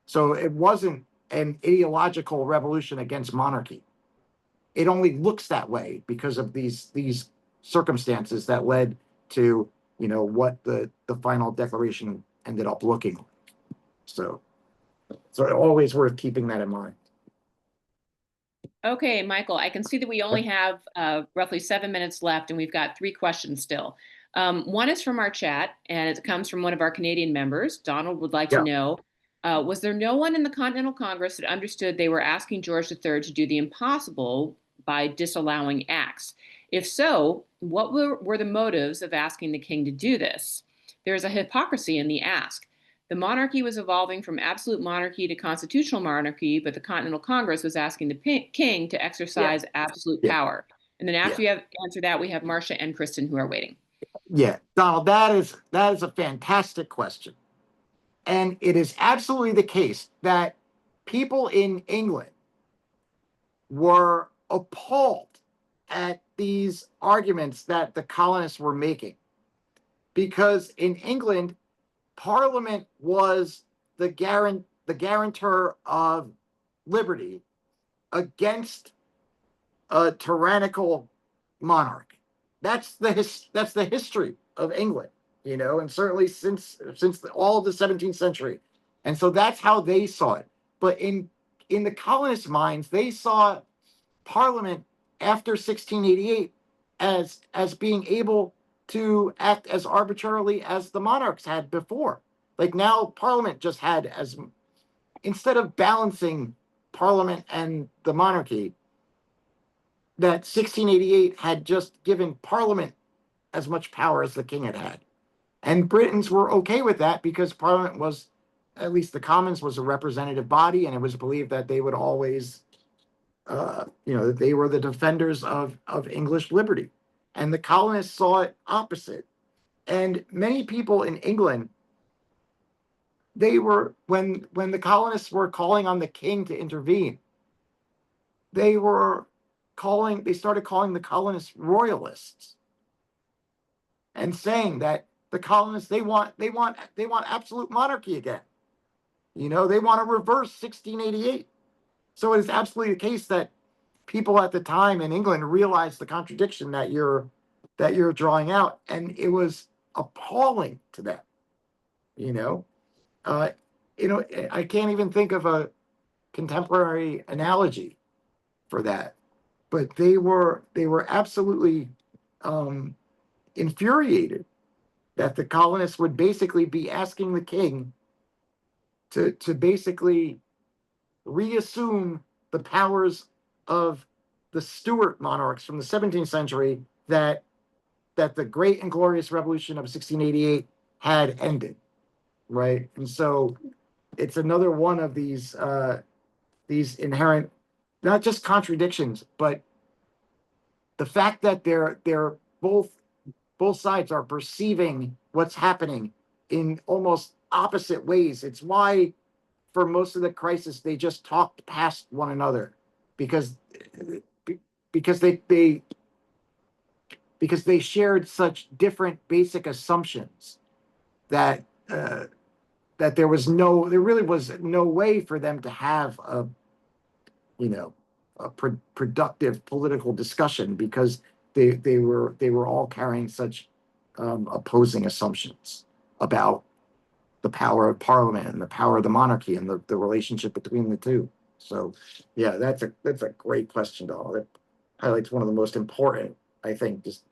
So it wasn't an ideological revolution against monarchy. It only looks that way because of these circumstances that led to, what the final Declaration ended up looking like. So it's always worth keeping that in mind. Okay, Michael, I can see that we only have roughly 7 minutes left and we've got 3 questions still. One is from our chat, and it comes from one of our Canadian members. Donald would like to Yeah. know, was there no one in the Continental Congress that understood they were asking George III to do the impossible by disallowing acts? If so, what were the motives of asking the king to do this? There is a hypocrisy in the ask. The monarchy was evolving from absolute monarchy to constitutional monarchy, but the Continental Congress was asking the king to exercise absolute Yeah. power. And then after Yeah. you have answered that, we have Marcia and Kristen who are waiting. Yeah, Donald, that is a fantastic question. And it is absolutely the case that people in England were appalled at these arguments that the colonists were making. Because in England, Parliament was the guarantor of liberty against a tyrannical monarch. That's the history of England, and certainly since all of the 17th century. And so that's how they saw it. But in the colonists' minds, they saw Parliament after 1688 as being able to act as arbitrarily as the monarchs had before. Like now, Parliament just had instead of balancing Parliament and the monarchy, that 1688 had just given Parliament as much power as the king had had. And Britons were okay with that because Parliament was, at least the Commons, was a representative body, and it was believed that they would always, that they were the defenders of English liberty. And the colonists saw it opposite. And many people in England, they were, when the colonists were calling on the king to intervene, they started calling the colonists royalists and saying that the colonists, they want absolute monarchy again. They want to reverse 1688. So it is absolutely the case that people at the time in England realized the contradiction that you're drawing out, and it was appalling to them. I can't even think of a contemporary analogy for that, but they were absolutely infuriated that the colonists would basically be asking the king to basically reassume the powers of the Stuart monarchs from the 17th century that the great and glorious revolution of 1688 had ended, right? And so it's another one of these inherent, not just contradictions, but the fact that they're both sides are perceiving what's happening in almost opposite ways. It's why for most of the crisis they just talked past one another because they shared such different basic assumptions that there really was no way for them to have a productive political discussion because they were all carrying such opposing assumptions about the power of Parliament and the power of the monarchy and the relationship between the two. So, yeah, that's a great question, Donald. It highlights one of the most important, I think, just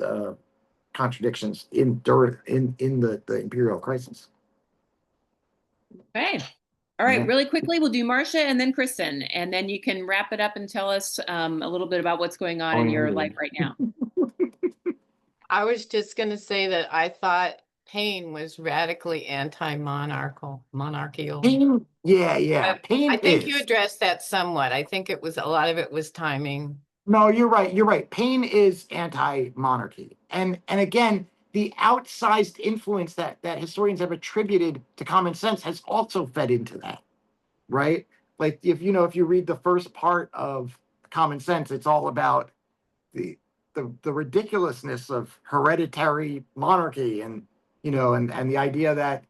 contradictions in the imperial crisis. Okay. All right, Yeah. really quickly, we'll do Marcia and then Kristen, and then you can wrap it up and tell us a little bit about what's going on in your life right now. I was just going to say that I thought Paine was radically anti-monarchical. Paine, yeah. But Paine I think you is. addressed that somewhat. I think a lot of it was timing. No, you're right. Paine is anti-monarchy. And again, the outsized influence that historians have attributed to common sense has also fed into that, right? Like if you read the first part of Common Sense, it's all about the ridiculousness of hereditary monarchy and the idea that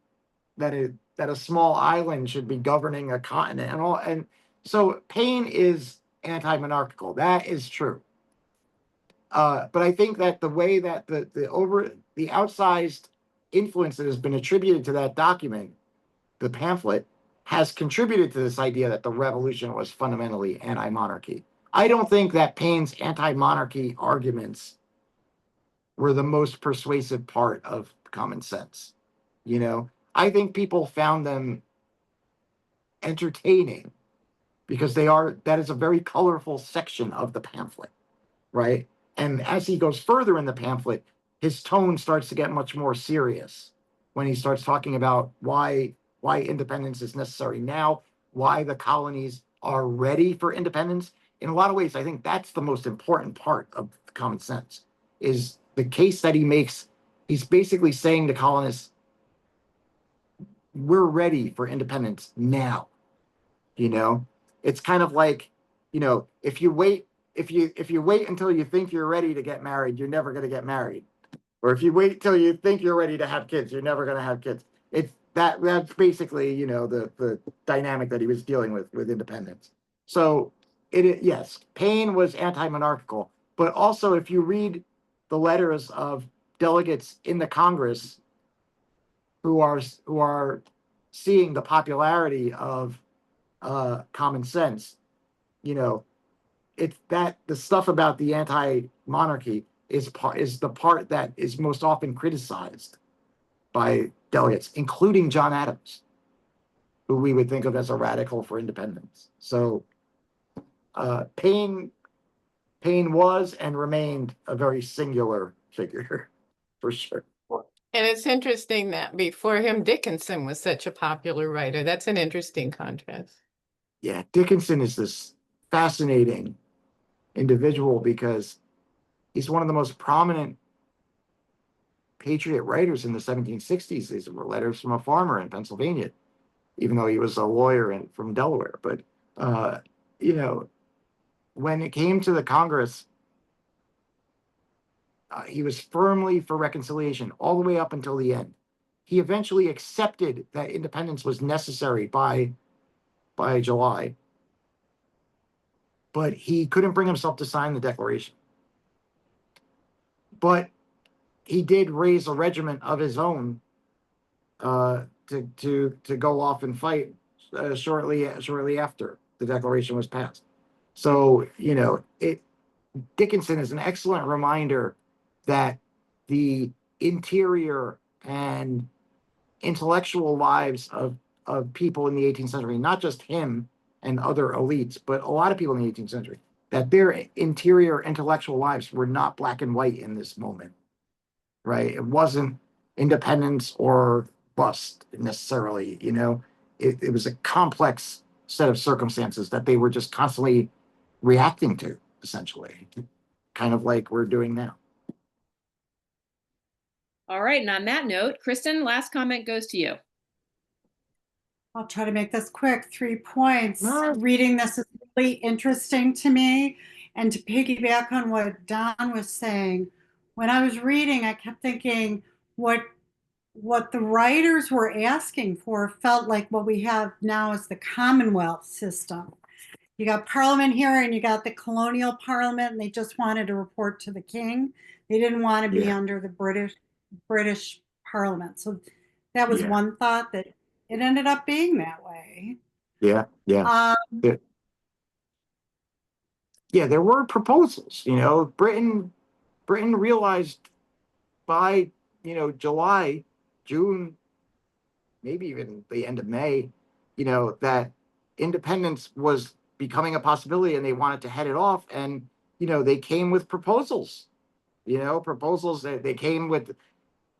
a small island should be governing a continent and all. And so Paine is anti-monarchical. That is true. But I think that the way that the outsized influence that has been attributed to that document, the pamphlet, has contributed to this idea that the revolution was fundamentally anti-monarchy. I don't think that Paine's anti-monarchy arguments were the most persuasive part of Common Sense. You know, I think people found them entertaining because that is a very colorful section of the pamphlet, right? And as he goes further in the pamphlet, his tone starts to get much more serious when he starts talking about why independence is necessary now, why the colonies are ready for independence. In a lot of ways, I think that's the most important part of Common Sense, is the case that he makes. He's basically saying to colonists, we're ready for independence now. You know, it's kind of like, you know, if you wait until you think you're ready to get married, you're never going to get married. Or if you wait till you think you're ready to have kids, you're never going to have kids. It's that's basically, you know, the dynamic that he was dealing with independence. So yes, Paine was anti-monarchical, but also if you read the letters of delegates in the Congress who are seeing the popularity of Common Sense, you know, it's that the stuff about the anti-monarchy is the part that is most often criticized by delegates, including John Adams, who we would think of as a radical for independence. So Paine was and remained a very singular figure, for sure. And it's interesting that before him, Dickinson was such a popular writer. That's an interesting contrast. Yeah, Dickinson is this fascinating individual because he's one of the most prominent patriot writers in the 1760s. These were letters from a farmer in Pennsylvania, even though he was a lawyer from Delaware. But, you know, when it came to the Congress, he was firmly for reconciliation all the way up until the end. He eventually accepted that independence was necessary by July, but he couldn't bring himself to sign the Declaration. But he did raise a regiment of his own to go off and fight shortly after the Declaration was passed. So, you know, Dickinson is an excellent reminder that the interior and intellectual lives of people in the 18th century, not just him and other elites, but a lot of people in the 18th century, that their interior intellectual lives were not black and white in this moment, right? It wasn't independence or bust necessarily, you know. It was a complex set of circumstances that they were just constantly reacting to, essentially, kind of like we're doing now. All right. And on that note, Kristen, last comment goes to you. I'll try to make this quick. 3 points. No. Reading this is really interesting to me. And to piggyback on what Don was saying, when I was reading, I kept thinking what the writers were asking for felt like what we have now is the Commonwealth system. You got Parliament here and you got the colonial Parliament, and they just wanted to report to the king. They didn't want to be under the British Parliament. So that was one thought, that it ended up being that way. Yeah. There were proposals. You know, Britain realized by, you know, July, June, maybe even the end of May, you know, that independence was becoming a possibility, and they wanted to head it off. And, you know, they came with proposals. You know, proposals that they came with.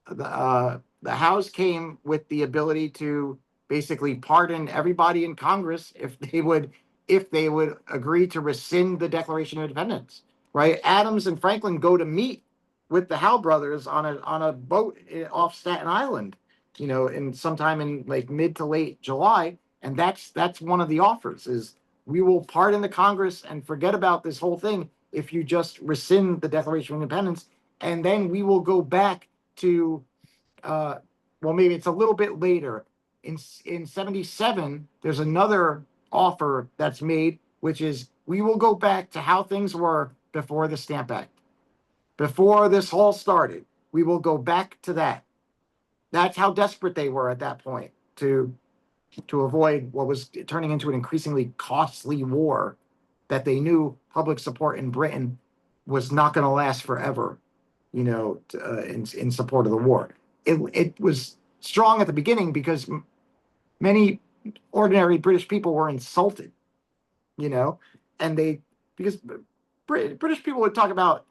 The House came with the ability to basically pardon everybody in Congress if they would agree to rescind the Declaration of Independence. Right? Adams and Franklin go to meet with the Howe brothers on a boat off Staten Island, you know, sometime in like mid to late July, and that's one of the offers is, we will pardon the Congress and forget about this whole thing if you just rescind the Declaration of Independence, and then we will go back to, well, maybe it's a little bit later. In 77, there's another offer that's made, which is, we will go back to how things were before the Stamp Act. Before this all started, we will go back to that. That's how desperate they were at that point to avoid what was turning into an increasingly costly war that they knew public support in Britain was not going to last forever. in support of the war. It was strong at the beginning because many ordinary British people were insulted, and because British people would talk about,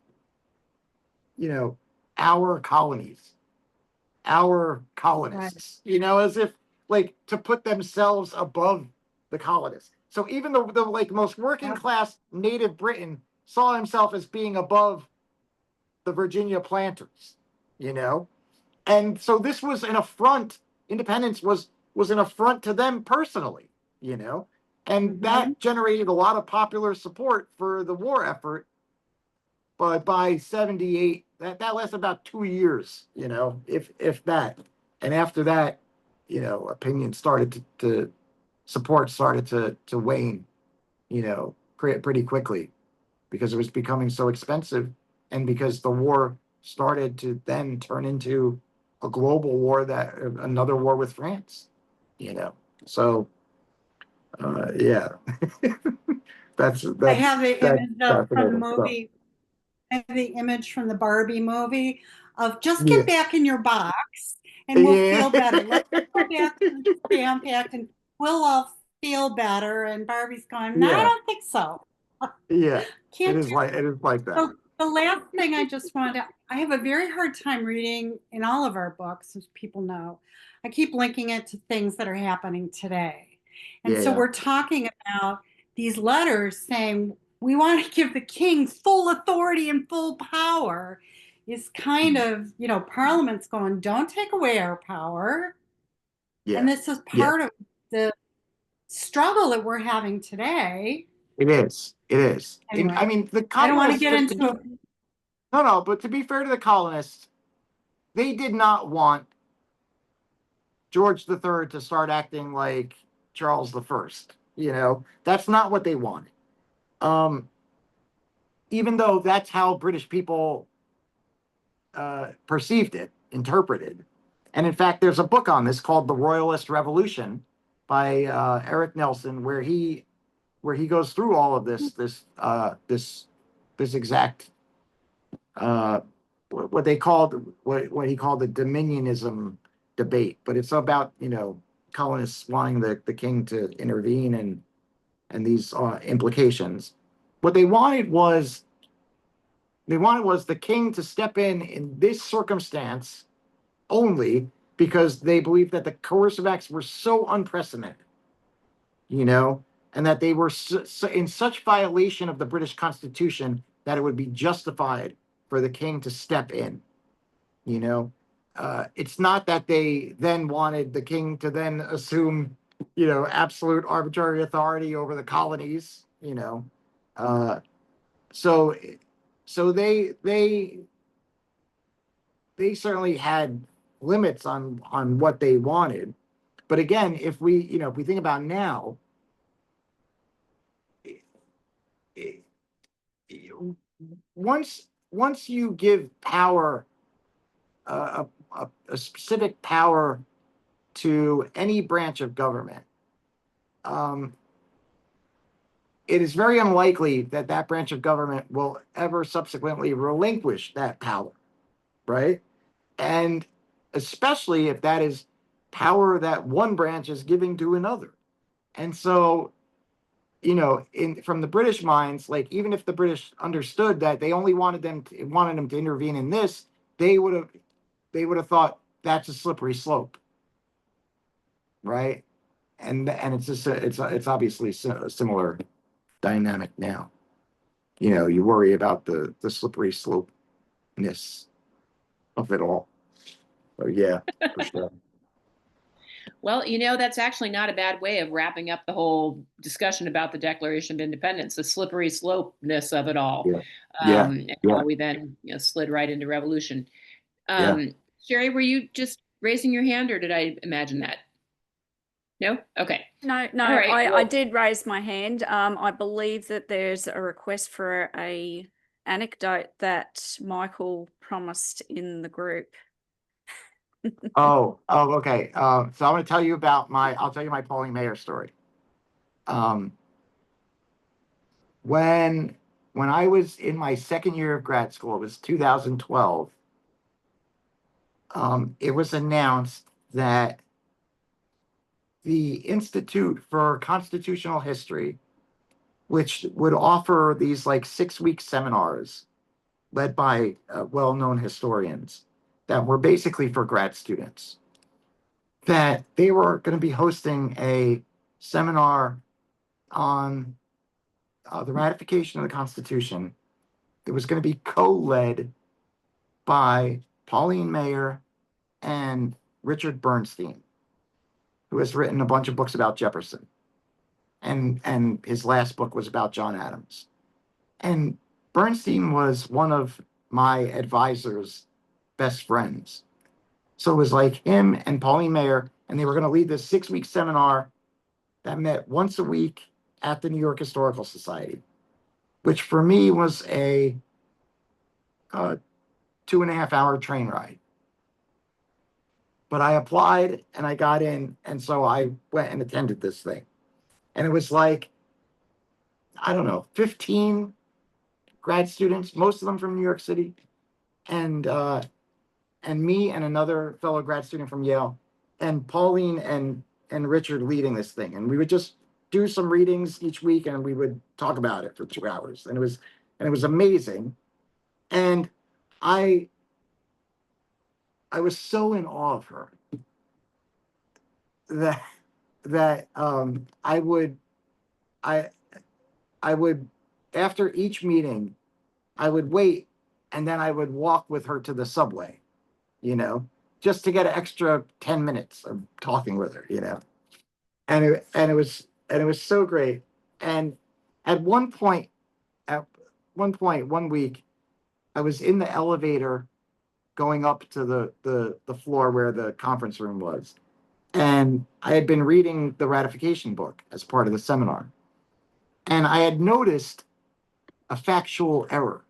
our colonies, our colonists, as if like to put themselves above the colonists. So even the like most working class native Briton saw himself as being above the Virginia planters, and so this was an affront. Independence was an affront to them personally, and that generated a lot of popular support for the war effort. But by 78, that lasted about 2 years, if that. And after that, opinion started to support started to wane, pretty quickly, because it was becoming so expensive, and because the war started to then turn into a global war, another war with France, So, yeah, that's I have the that's image up from the fascinating stuff. movie. I have the image from the Barbie movie of just Yeah. get back in your box and we'll feel better. Let's go back to the Stamp Act and we'll all feel better. And Barbie's going, no, I Yeah. don't think so. Yeah, Can't it is like that. So the last thing I just wanted to, I have a very hard time reading in all of our books, as people know. I keep linking it to things that are happening today. And so Yeah. we're talking about these letters saying we want to give the king full authority and full power is kind of, Parliament's going, don't take away our power. Yeah. And this is Yeah. part of the struggle that we're having today. It is. It is. Anyway, I mean, the I don't want to colonists. get into it. No. But to be fair to the colonists, they did not want George III to start acting like Charles I. That's not what they wanted. Even though that's how British people perceived it, interpreted. And in fact, there's a book on this called The Royalist Revolution by Eric Nelson, where he goes through all of this exact what he called the dominionism debate. But it's about colonists wanting the king to intervene and these implications. What they wanted was the king to step in this circumstance only, because they believed that the coercive acts were so unprecedented, and that they were in such violation of the British Constitution that it would be justified for the king to step in. It's not that they then wanted the king to then assume, absolute arbitrary authority over the colonies. So they certainly had limits on what they wanted. But again, if we think about now, once you give power, a specific power to any branch of government, it is very unlikely that branch of government will ever subsequently relinquish that power, right? And especially if that is power that one branch is giving to another. And so, from the British minds, like, even if the British understood that they only wanted them to intervene in this, they would have thought that's a slippery slope, right? And it's obviously a similar dynamic now. You worry about the slippery slopeness of it all. So yeah, for sure. Well, that's actually not a bad way of wrapping up the whole discussion about the Declaration of Independence, the slippery slopeness of it all. Yeah. And how we then slid right into revolution. Sherry, were you just raising your hand, or did I imagine that? No? Okay. No, All right, I did raise my hand. I believe that there's a request for a anecdote that Michael promised in the group. Okay. So I'm going to tell you I'll tell you my Pauline Mayer story. When when I was in my second year of grad school, it was 2012, it was announced that the Institute for Constitutional History, which would offer these like 6-week seminars led by well-known historians that were basically for grad students, that they were going to be hosting a seminar on the ratification of the Constitution. It was going to be co-led by Pauline Maier and Richard Bernstein, who has written a bunch of books about Jefferson. And his last book was about John Adams. And Bernstein was one of my advisor's best friends. So it was like him and Pauline Maier, and they were going to lead this 6-week seminar that met once a week at the New York Historical Society, which for me was a 2.5-hour train ride. But I applied and I got in, and so I went and attended this thing. And it was like, I don't know, 15 grad students, most of them from New York City, and me and another fellow grad student from Yale, and Pauline and Richard leading this thing. And we would just do some readings each week, and we would talk about it for 2 hours. And it was amazing. And I was so in awe of her that I would after each meeting, I would wait, and then I would walk with her to the subway, just to get an extra 10 minutes of talking with her, and it was so great. And at one point, one week, I was in the elevator going up to the floor where the conference room was. And I had been reading the ratification book as part of the seminar. And I had noticed a factual error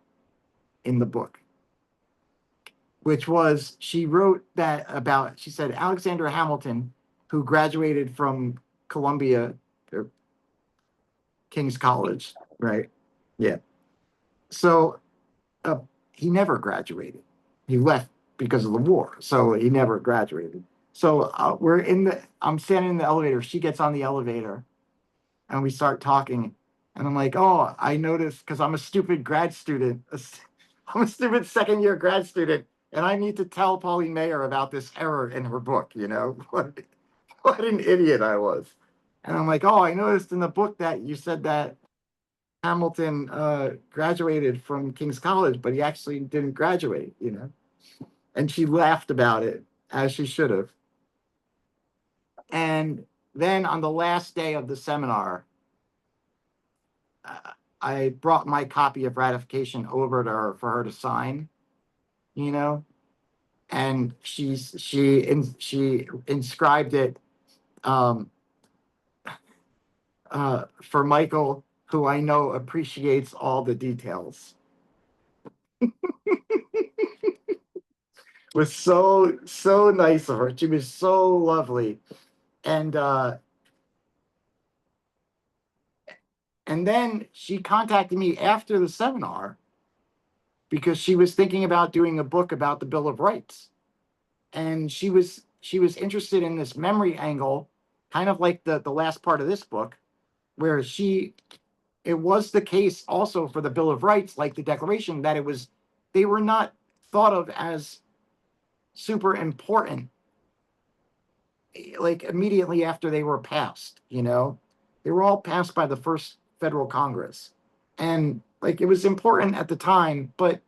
in the book, which was she said Alexander Hamilton, who graduated from Columbia or King's College, right? Yeah. So he never graduated. He left because of the war. So he never graduated. So I'm standing in the elevator. She gets on the elevator and we start talking. And I'm like, oh, I noticed, because I'm a stupid grad student. I'm a stupid second year grad student. And I need to tell Pauline Maier about this error in her book, what an idiot I was. And I'm like, oh, I noticed in the book that you said that Hamilton graduated from King's College, but he actually didn't graduate, And she laughed about it, as she should have. And then on the last day of the seminar, I brought my copy of ratification over to her for her to sign, and she inscribed it for Michael, who I know appreciates all the details. Was so nice of her. She was so lovely. And then she contacted me after the seminar because she was thinking about doing a book about the Bill of Rights. And she was interested in this memory angle, kind of like the last part of this book, where it was the case also for the Bill of Rights, like the Declaration, that they were not thought of as super important, like immediately after they were passed, They were all passed by the first federal Congress. And like, it was important at the time, but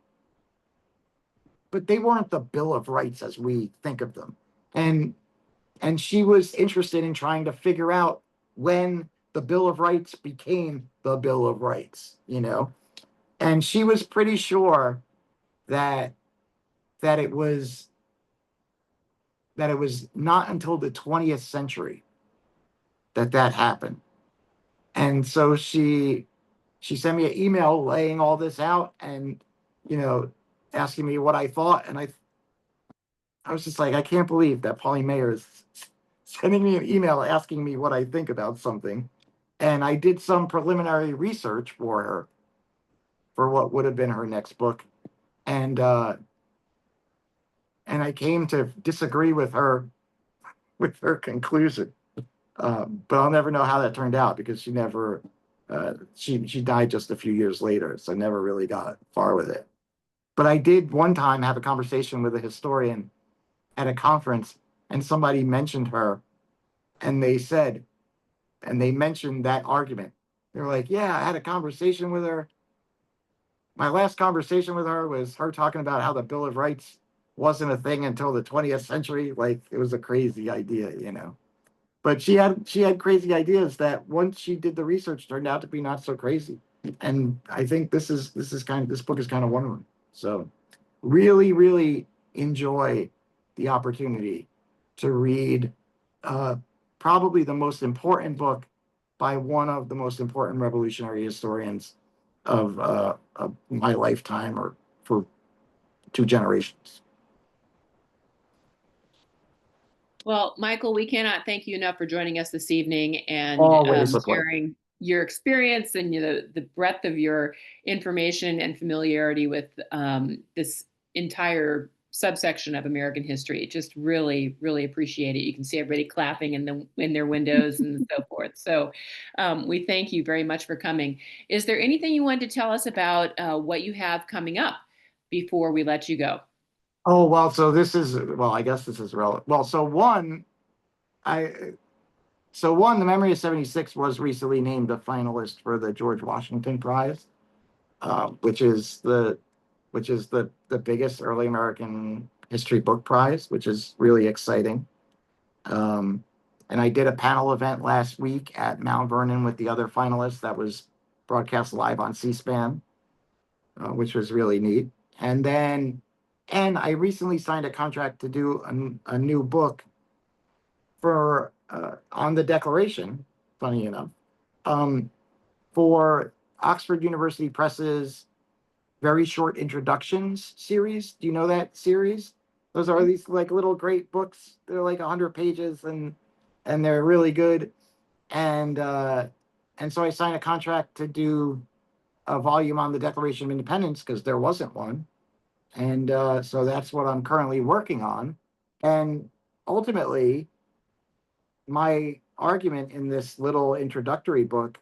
they weren't the Bill of Rights as we think of them. And she was interested in trying to figure out when the Bill of Rights became the Bill of Rights, And she was pretty sure that it was not until the 20th century that happened. And so she sent me an email laying all this out and, asking me what I thought. And I was just like, I can't believe that Pauline Maier is sending me an email asking me what I think about something. And I did some preliminary research for for what would have been her next book. And I came to disagree with her conclusion. But I'll never know how that turned out because she never, she died just a few years later, so never really got far with it. But I did one time have a conversation with a historian at a conference, and somebody mentioned her, and they mentioned that argument. They were like, yeah, I had a conversation with her. My last conversation with her was her talking about how the Bill of Rights wasn't a thing until the 20th century. Like, it was a crazy idea, you know. But she had crazy ideas that once she did the research turned out to be not so crazy. And I think this book is kind of one of them. So really, really enjoy the opportunity to read probably the most important book by one of the most important revolutionary historians of my lifetime, or for 2 generations. Well, Michael, we cannot thank you enough for joining us this evening and Always a pleasure. sharing your experience and the breadth of your information and familiarity with this entire subsection of American history. Just really, really appreciate it. You can see everybody clapping in their windows and so forth. So we thank you very much for coming. Is there anything you wanted to tell us about what you have coming up before we let you go? Oh, well, so I guess this is relevant. Well, the Memory of 76 was recently named a finalist for the George Washington Prize, which is the biggest early American history book prize, which is really exciting. And I did a panel event last week at Mount Vernon with the other finalists that was broadcast live on C-SPAN, which was really neat. And I recently signed a contract to do a new book for on the Declaration, funny enough, for Oxford University Press's Very Short Introductions series. Do you know that series? Those are these like little great books. They're like 100 pages and they're really good. And so I signed a contract to do a volume on the Declaration of Independence because there wasn't one. And so that's what I'm currently working on. And ultimately, my argument in this little introductory book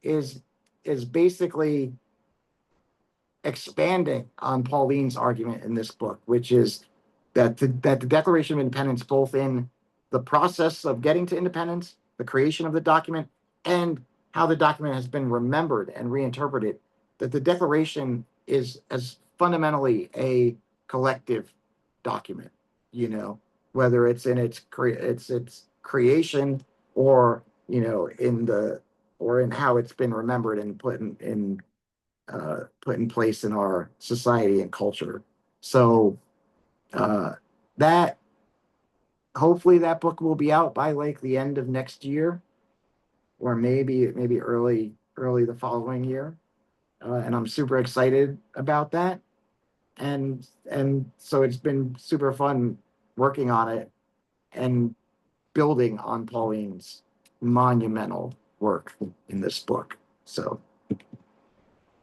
is basically expanding on Pauline's argument in this book, which is that the Declaration of Independence, both in the process of getting to independence, the creation of the document, and how the document has been remembered and reinterpreted, that the Declaration is as fundamentally a collective document, you know, whether it's in its creation or, you know, in how it's been remembered and put in place in our society and culture. So that hopefully that book will be out by like the end of next year, or maybe early the following year. And I'm super excited about that. And so it's been super fun working on it and building on Pauline's monumental work in this book. So.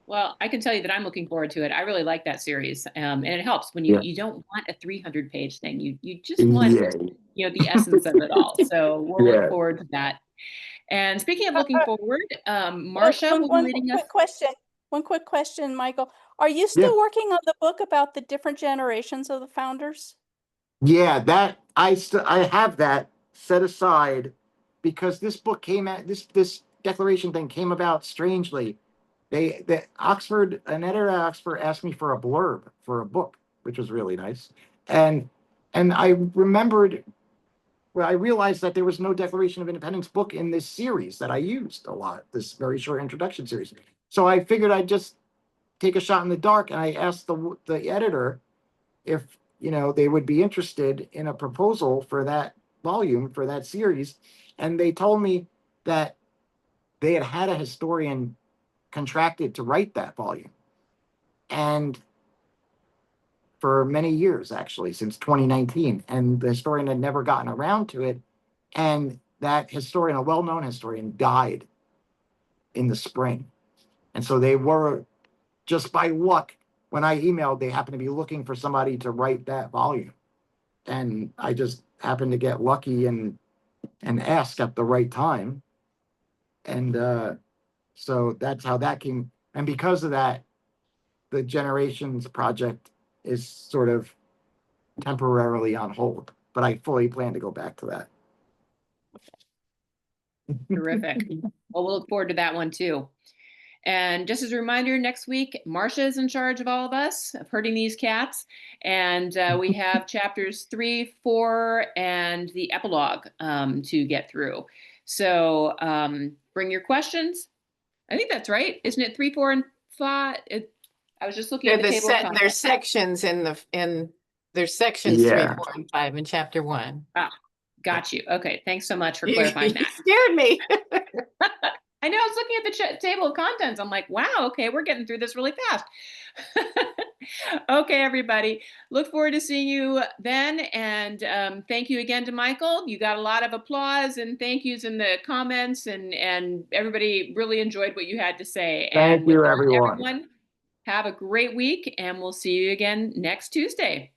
Well, I can tell you that I'm looking forward to it. I really like that series, and it helps when you don't want a 300-page thing. You just want the essence of it all. So we'll look forward to that. And speaking of looking forward, Marcia will be leading us. One quick question, Michael. Are you still working on the book about the different generations of the founders? Yeah, that I have that set aside because this book came out. This Declaration thing came about strangely. An editor at Oxford asked me for a blurb for a book, which was really nice. And I remembered, I realized that there was no Declaration of Independence book in this series that I used a lot, this Very Short Introduction series. So I figured I'd just take a shot in the dark, and I asked the editor if, you know, they would be interested in a proposal for that volume, for that series. And they told me that they had a historian contracted to write that volume, and for many years, actually since 2019, and the historian had never gotten around to it. And that historian, a well-known historian, died in the spring, and so they were just by luck, when I emailed, they happened to be looking for somebody to write that volume. And I just happened to get lucky and ask at the right time. And so that's how that came. And because of that, the Generations project is sort of temporarily on hold, but I fully plan to go back to that. Terrific. Well, we'll look forward to that one too. And just as a reminder, next week, Marcia is in charge of all of us of herding these cats. And we have chapters 3, 4, and the epilogue to get through. So bring your questions. I think that's right. Isn't it 3, 4, and 5? I was just looking at the table of contents. There's sections there's sections 3, 4, and 5 in chapter 1. Ah, got you. Okay. Thanks so much for clarifying that. You scared me. I know, I was looking at the table of contents. I'm like, wow, okay, we're getting through this really fast. Okay, everybody. Look forward to seeing you then. And thank you again to Michael. You got a lot of applause and thank yous in the comments, and everybody really enjoyed what you had to say. Thank and you, with that, everyone. Have a great week, and we'll see you again next Tuesday.